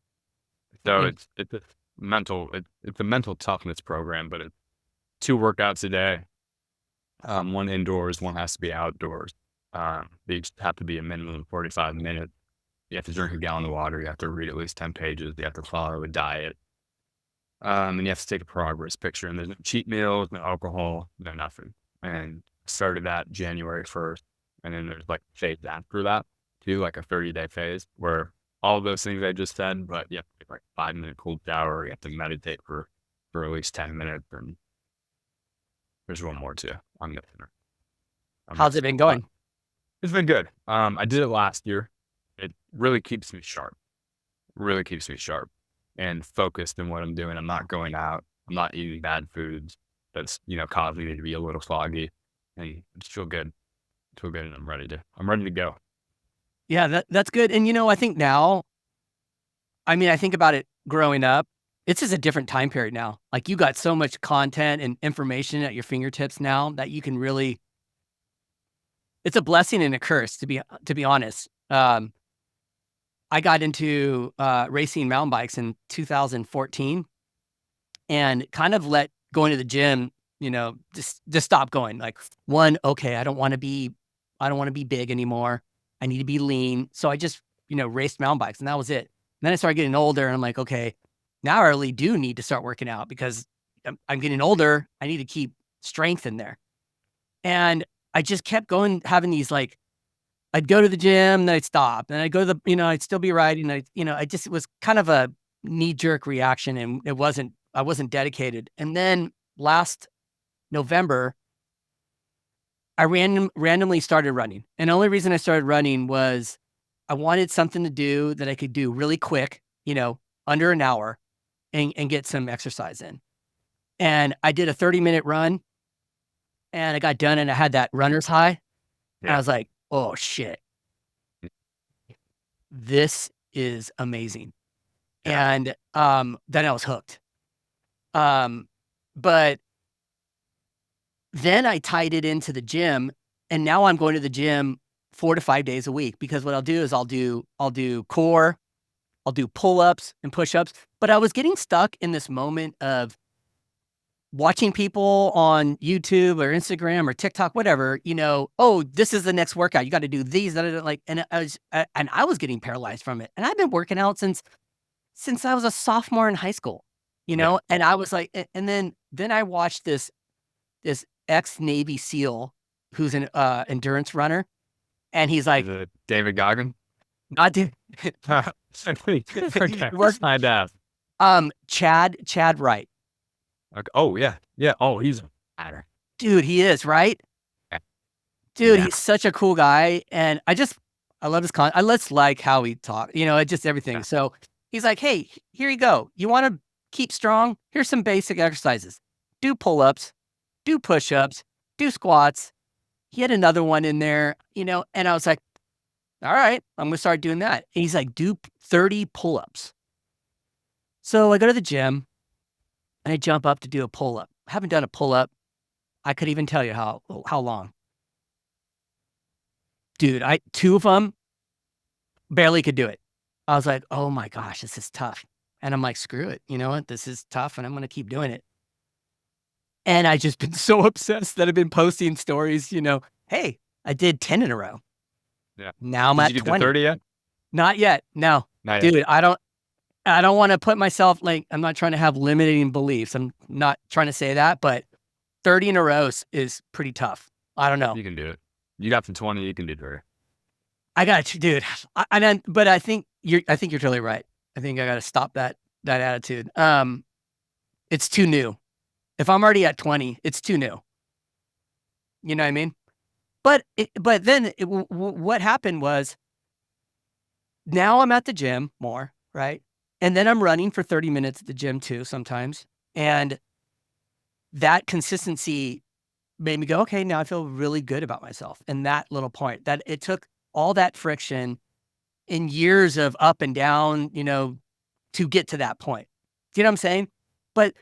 So Mm-mm. it's a mental toughness program, but it's 2 workouts a day. One indoors, one has to be outdoors. They each have to be a minimum of 45 minutes. You have to drink a gallon of water. You have to read at least 10 pages. You have to follow a diet. And you have to take a progress picture. And there's no cheat meals, no alcohol, no nothing. And started that January 1st. And then there's like a phase after that, too, like a 30-day phase where all of those things I just said, but you have to take like a 5-minute cold shower. You have to meditate for at least 10 minutes. And there's one more too. I'm How's it missing. been But going? it's been good. I did it last year. It really keeps me sharp. Really keeps me sharp and focused in what I'm doing. I'm not going out. I'm not eating bad foods. That's, causing me to be a little foggy. And I just feel good. Feel good, and I'm ready to go. Yeah, that's good. And, I think now, I think about it growing up, it's just a different time period now. Like, you got so much content and information at your fingertips now that you can really, it's a blessing and a curse to be honest. I got into racing mountain bikes in 2014 and kind of let going to the gym, just stop going. Like, one, okay, I don't want to be big anymore. I need to be lean. So I just, raced mountain bikes and that was it. And then I started getting older and I'm like, okay, now I really do need to start working out because I'm getting older. I need to keep strength in there. And I just kept going, having these like, I'd go to the gym, then I'd stop, and I'd go to I'd still be riding. It was kind of a knee jerk reaction, and I wasn't dedicated. And then last November, I randomly started running. And the only reason I started running was I wanted something to do that I could do really quick, under an hour, and get some exercise in. And I did a 30-minute run, and I got done, and I had that runner's high, and I Yeah. was like, oh shit, this is amazing. Yeah. And then I was hooked. Um, but then I tied it into the gym, and now I'm going to the gym 4 to 5 days a week, because what I'll do is I'll do core, I'll do pull-ups and push-ups. But I was getting stuck in this moment of watching people on YouTube or Instagram or TikTok, whatever, oh, this is the next workout. You got to do these, like, and I was getting paralyzed from it. And I've been working out since I was a sophomore in high school, Yeah. and I was like, and then I watched this ex Navy SEAL who's an endurance runner, and he's Is like, it David Goggin? not dude, Okay. work, I'd ask. Chad Wright, Okay. Oh, yeah. Yeah. Oh, he's a matter. dude, he is right. Yeah. Dude, Yeah. he's such a cool guy, and I love his I let's like how he talk, just everything. Yeah. So he's like, hey, here you go. You want to keep strong? Here's some basic exercises. Do pull-ups, do push-ups, do squats. He had another one in there, and I was like, all right, I'm gonna start doing that. And he's like, do 30 pull-ups. So I go to the gym and I jump up to do a pull-up. I haven't done a pull-up. I could even tell you how long. Dude, two of them barely could do it. I was like, oh my gosh, this is tough. And I'm like, screw it. You know what? This is tough, and I'm gonna keep doing it. And I just been so obsessed that I've been posting stories, hey, I did 10 in a row. Yeah. Now I'm Did at you get to 20. 30 yet? Not yet. No. Not yet. Dude, I don't want to put myself, like, I'm not trying to have limiting beliefs. I'm not trying to say that, but 30 in a row is pretty tough. I don't know. You can do it. You got to 20, you can do 30. I got you, dude. But I think you're totally right. I think I got to stop that attitude. It's too new. If I'm already at 20, it's too new. You know what I mean? But then what happened was, now I'm at the gym more, right? And then I'm running for 30 minutes at the gym too sometimes. And that consistency made me go, okay, now I feel really good about myself. And that little point, that it took all that friction in years of up and down, to get to that point. Do you know what I'm saying? But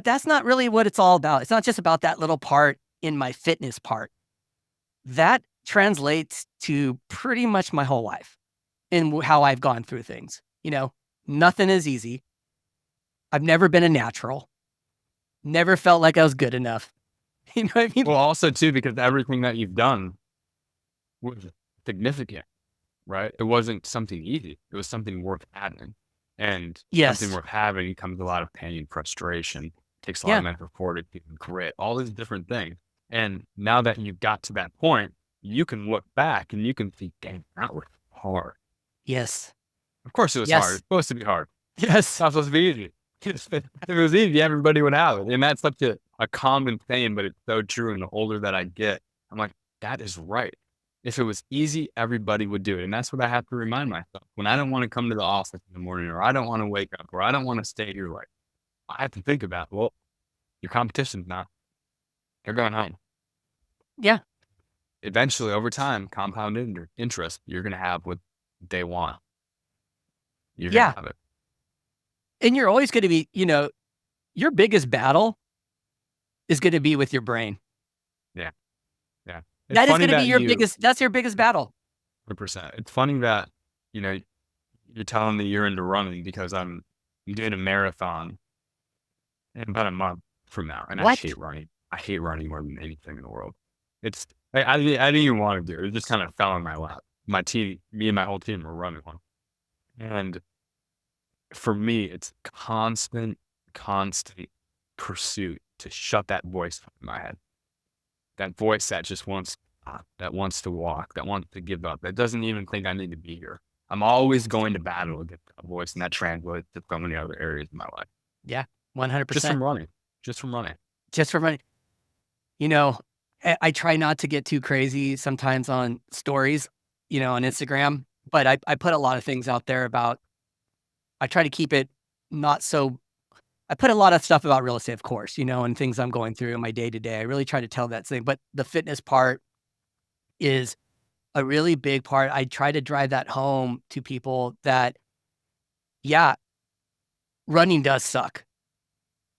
that's not really what it's all about. It's not just about that little part in my fitness part. That translates to pretty much my whole life and how I've gone through things. Nothing is easy. I've never been a natural. Never felt like I was good enough. You know what I mean? Well, also, too, because everything that you've done was significant, right? It wasn't something easy. It was something worth having. And something Yes. worth having comes a lot of pain, frustration, takes a lot Yeah. of mental fortitude, grit, all these different things. And now that you've got to that point, you can look back and you can think, dang, that was hard. Yes. Of course it was hard. Yes. It's supposed to be hard. Yes. It's not supposed to be easy. If it was easy, everybody would have it. And that's such a common thing, but it's so true. And the older that I get, I'm like, that is right. If it was easy, everybody would do it. And that's what I have to remind myself. When I don't want to come to the office in the morning, or I don't want to wake up, or I don't want to stay here, like, I have to think about, well, your competition's not. They're going home. Yeah. Eventually, over time, compound interest, you're going to have what they want. You're going Yeah. to have it. And you're always going to be, your biggest battle is going to be with your brain. Yeah. Yeah. That is going to be that's your biggest battle. 100%. It's funny that, you're telling me you're into running, because I'm doing a marathon in about a month from now. And What? I hate running. I hate running more than anything in the world. It's, I didn't even want to do it. It just kind of fell in my lap. My team, me and my whole team were running one. And for me, it's constant pursuit to shut that voice in my head. That voice that just wants to walk, that wants to give up, that doesn't even think I need to be here. I'm always going to battle against that voice, and that translates to so many other areas of my life. Yeah, 100%. Just from running. Just from running. I try not to get too crazy sometimes on stories, on Instagram, but I put a lot of things out there about, I try to keep it not so, I put a lot of stuff about real estate, of course, and things I'm going through in my day to day. I really try to tell that thing, but the fitness part is a really big part. I try to drive that home to people that, yeah, running does suck.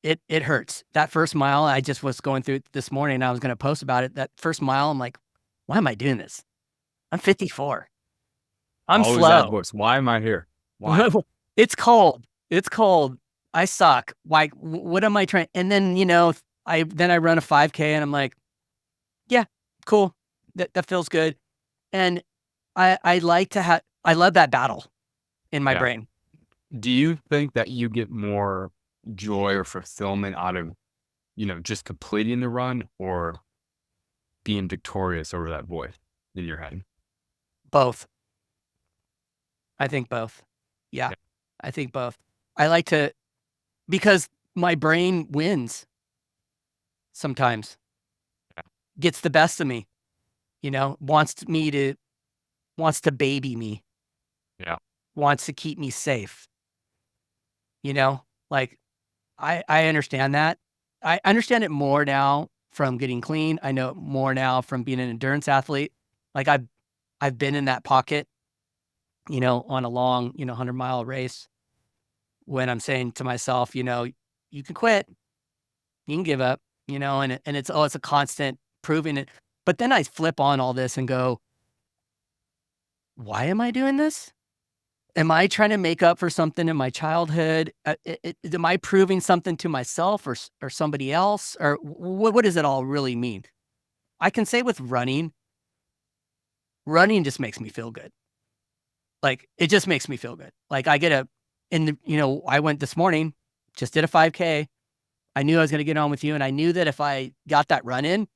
It hurts. That first mile, I just was going through it this morning, and I was going to post about it. That first mile, I'm like, why am I doing this? I'm 54. I'm Always that slow. voice. Why am I here? Why? It's cold. It's cold. I suck. Why? What am I trying? And then, I run a 5K and I'm like, yeah, cool. That feels good. And I like to have, I love that battle in my Yeah. brain. Do you think that you get more joy or fulfillment out of, just completing the run or being victorious over that voice in your head? Both. I think both. Yeah. Yeah. I think both. I like to, because my brain wins sometimes, gets the best of me, wants to baby me, Yeah. wants to keep me safe, like I understand that. I understand it more now from getting clean. I know it more now from being an endurance athlete. Like I've been in that pocket, on a long, 100-mile race when I'm saying to myself, you can quit, you can give up, and it's a constant proving it. But then I flip on all this and go, why am I doing this? Am I trying to make up for something in my childhood? Am I proving something to myself or somebody else? Or what does it all really mean? I can say with running just makes me feel good. Like, it just makes me feel good. Like, I went this morning, just did a 5K. I knew I was going to get on with you. And I knew that if I got that run in,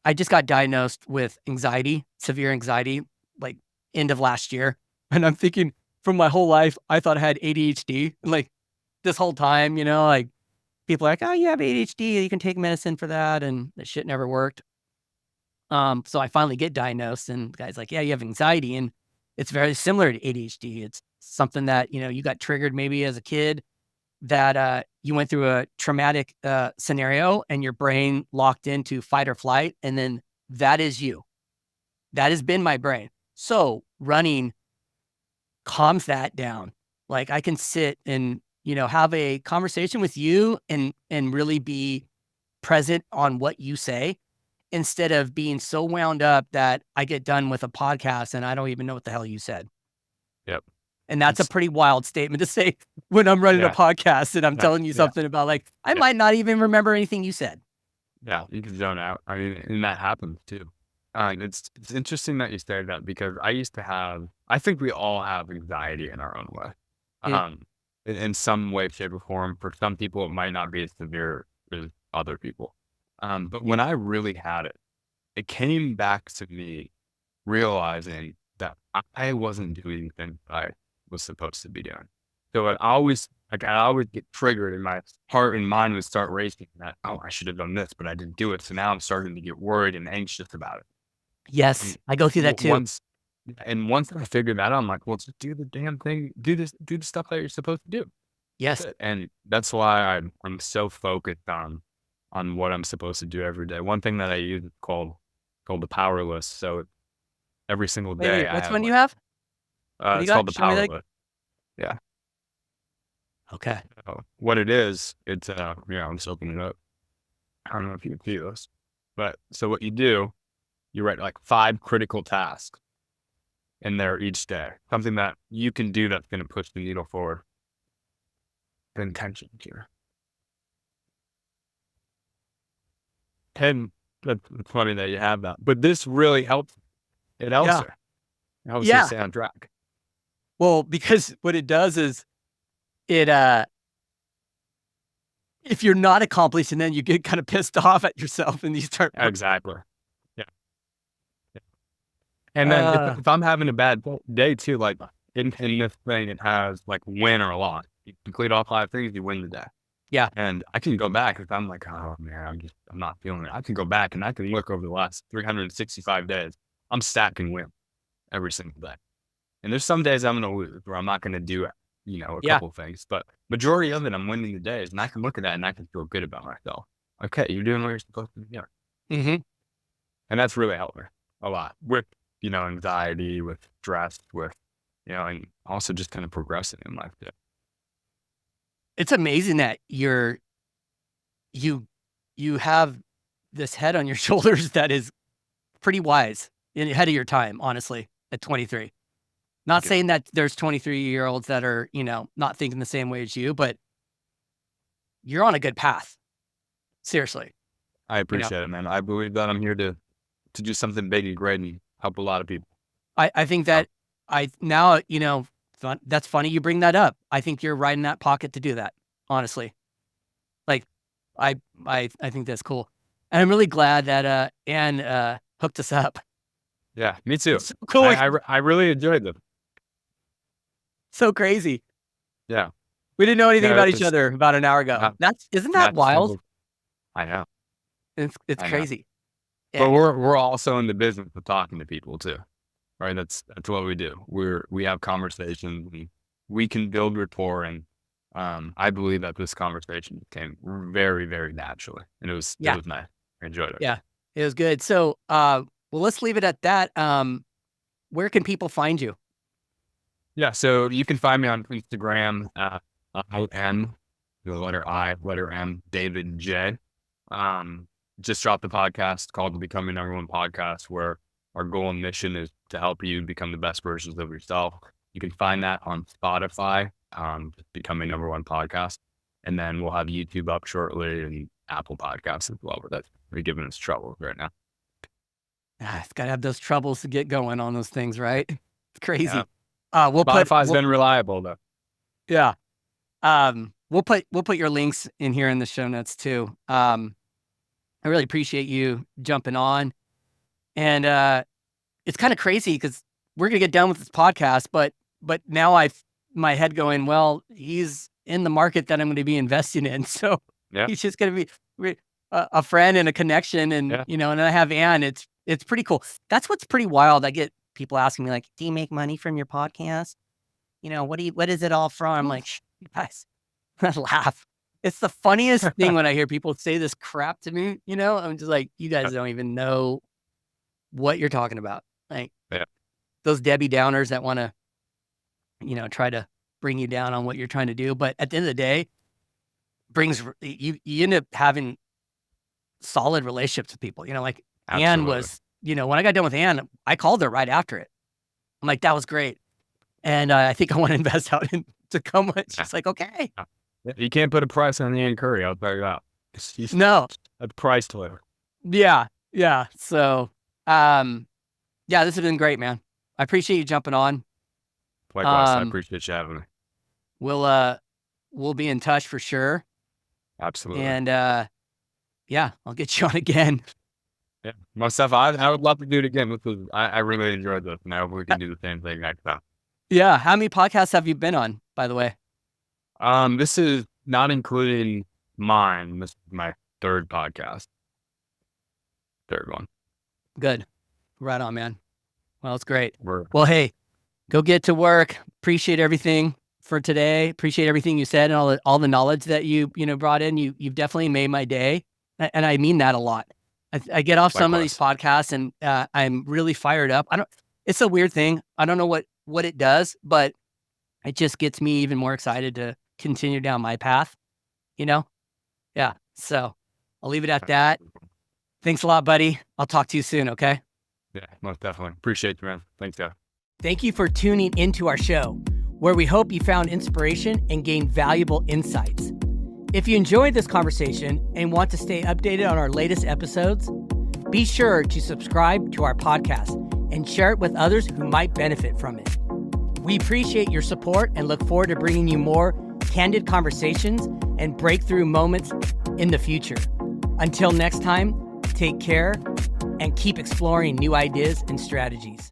I just got diagnosed with anxiety, severe anxiety, like end of last year. And I'm thinking, from my whole life, I thought I had ADHD. Like, this whole time, like, people are like, oh, you have ADHD, you can take medicine for that. And that shit never worked. So I finally get diagnosed, and the guy's like, yeah, you have anxiety. And it's very similar to ADHD. It's something that, you got triggered maybe as a kid, that you went through a traumatic scenario and your brain locked into fight or flight. And then that is you. That has been my brain. So running calms that down. Like, I can sit and, have a conversation with you and really be present on what you say, instead of being so wound up that I get done with a podcast and I don't even know what the hell you said. Yep. And that's a It's, pretty wild statement to say when I'm running a yeah. podcast and I'm Yeah. telling you Yeah. something about, like, I Yeah. might not even remember anything you said. Yeah. You can zone out. I mean, and that happens too. It's interesting that you say that because I think we all have anxiety in our own way. Yeah. In some way, shape, or form. For some people, it might not be as severe as other people. But when I really had it, it came back to me realizing that I wasn't doing anything I was supposed to be doing. So I always get triggered, and my heart and mind would start racing that, oh, I should have done this, but I didn't do it. So now I'm starting to get worried and anxious about it. Yes, And I go through that too. once I figured that out, I'm like, well, just do the damn thing. Do the stuff that you're supposed to do. That's Yes. it. And that's why I'm so focused on what I'm supposed to do every day. One thing that I use is called the power list. So every single day Wait, I which have one do you like have? What do you it's called got? the Show me power that. list. Yeah. Okay. What it is, it's I'm just opening it up. I don't know if you can see this, but so what you do, you write like 5 critical tasks in there each day. Something that you can do that's going to push the needle forward. The intention here. And it's funny that you have that, but this really helps. It helps Yeah. her. It helps her Yeah. stay on track. Well, because what it does is it, if you're not accomplished and then you get kind of pissed off at yourself and you start, Exactly. Yeah. Yeah. And then uh, if I'm having a bad day too, like in this thing, it has like win or loss. You complete all 5 things, you win the day. yeah. And I can go back if I'm like, oh man, I'm not feeling it. I can go back and I can look over the last 365 days. I'm stacking win every single day. And there's some days I'm going to lose where I'm not going to do, a Yeah. couple of things, but majority of it, I'm winning the days, and I can look at that and I can feel good about myself. Okay, you're doing what you're supposed to be doing. Mm-hmm. And that's really helped me a lot with, anxiety, with stress, with, and also just kind of progressing in life too. it's amazing that you have this head on your shoulders that is pretty wise and ahead of your time, honestly, at 23. Not saying that there's 23-year-olds that are, not thinking the same way as you, but you're on a good path. Seriously. I appreciate it, man. I believe that I'm here to do something big and great and help a lot of people. I think that that's funny you bring that up. I think you're right in that pocket to do that, honestly. Like, I think that's cool. And I'm really glad that Ann hooked us up. Yeah, me too. So cool. I really enjoyed them. So crazy. Yeah. We didn't know anything about each other about an hour ago. Isn't that wild? I know. It's crazy. Yeah. But we're also in the business of talking to people too. Right? That's what we do. We have conversations and we can build rapport, and I believe that this conversation came very, very naturally. And it was nice. I enjoyed it. Yeah. It was good. So well, let's leave it at that. Where can people find you? Yeah, so you can find me on Instagram, I-N, the letter I, letter M, David J. Just dropped the podcast called the Becoming Number One Podcast, where our goal and mission is to help you become the best versions of yourself. You can find that on Spotify, Becoming Number One Podcast. And then we'll have YouTube up shortly and Apple Podcasts as well, but we're giving us trouble right now. It's got to have those troubles to get going on those things, right? It's crazy. Yeah. Spotify's been reliable though. Yeah. We'll put your links in here in the show notes too. I really appreciate you jumping on, and it's kind of crazy because we're gonna get done with this podcast, but now my head going, well, he's in the market that I'm going to be investing in, so he's just gonna be a friend and a connection, and and I have Ann. It's pretty cool. That's what's pretty wild. I get people asking me like, do you make money from your podcast? What is it all from? I'm like, guys, I laugh. It's the funniest thing when I hear people say this crap to me, I'm just like, you guys don't even know what you're talking about. Like those Debbie Downers that want to, try to bring you down on what you're trying to do. But at the end of the day, you end up having solid relationships with people, like Absolutely. Ann was, when I got done with Ann, I called her right after it. I'm like, that was great. And I think I want to invest out in Tacoma. She's like, okay. You can't put a price on the Ann Curry, I'll tell you that. No. A price to it. Yeah. Yeah. So, this has been great, man. I appreciate you jumping on. Likewise, I appreciate you having me. We'll be in touch for sure. Absolutely. And I'll get you on again. Yeah, myself, I would love to do it again. Because I really enjoyed this. And I hope we can do the same thing next time. Yeah. How many podcasts have you been on, by the way? This is not including mine. This is my third podcast. Third one. Good. Right on, man. Well, it's great. Well, hey, go get to work. Appreciate everything for today. Appreciate everything you said and all the knowledge that you brought in. You've definitely made my day. And I mean that a lot. I get off some of these podcasts and I'm really fired up. It's a weird thing. I don't know what it does, but it just gets me even more excited to continue down my path, Yeah. So I'll leave it at that. Thanks a lot, buddy. I'll talk to you soon. Okay. Yeah, most definitely. Appreciate you, man. Thanks, guys. Thank you for tuning into our show, where we hope you found inspiration and gained valuable insights. If you enjoyed this conversation and want to stay updated on our latest episodes, be sure to subscribe to our podcast and share it with others who might benefit from it. We appreciate your support and look forward to bringing you more candid conversations and breakthrough moments in the future. Until next time, take care and keep exploring new ideas and strategies.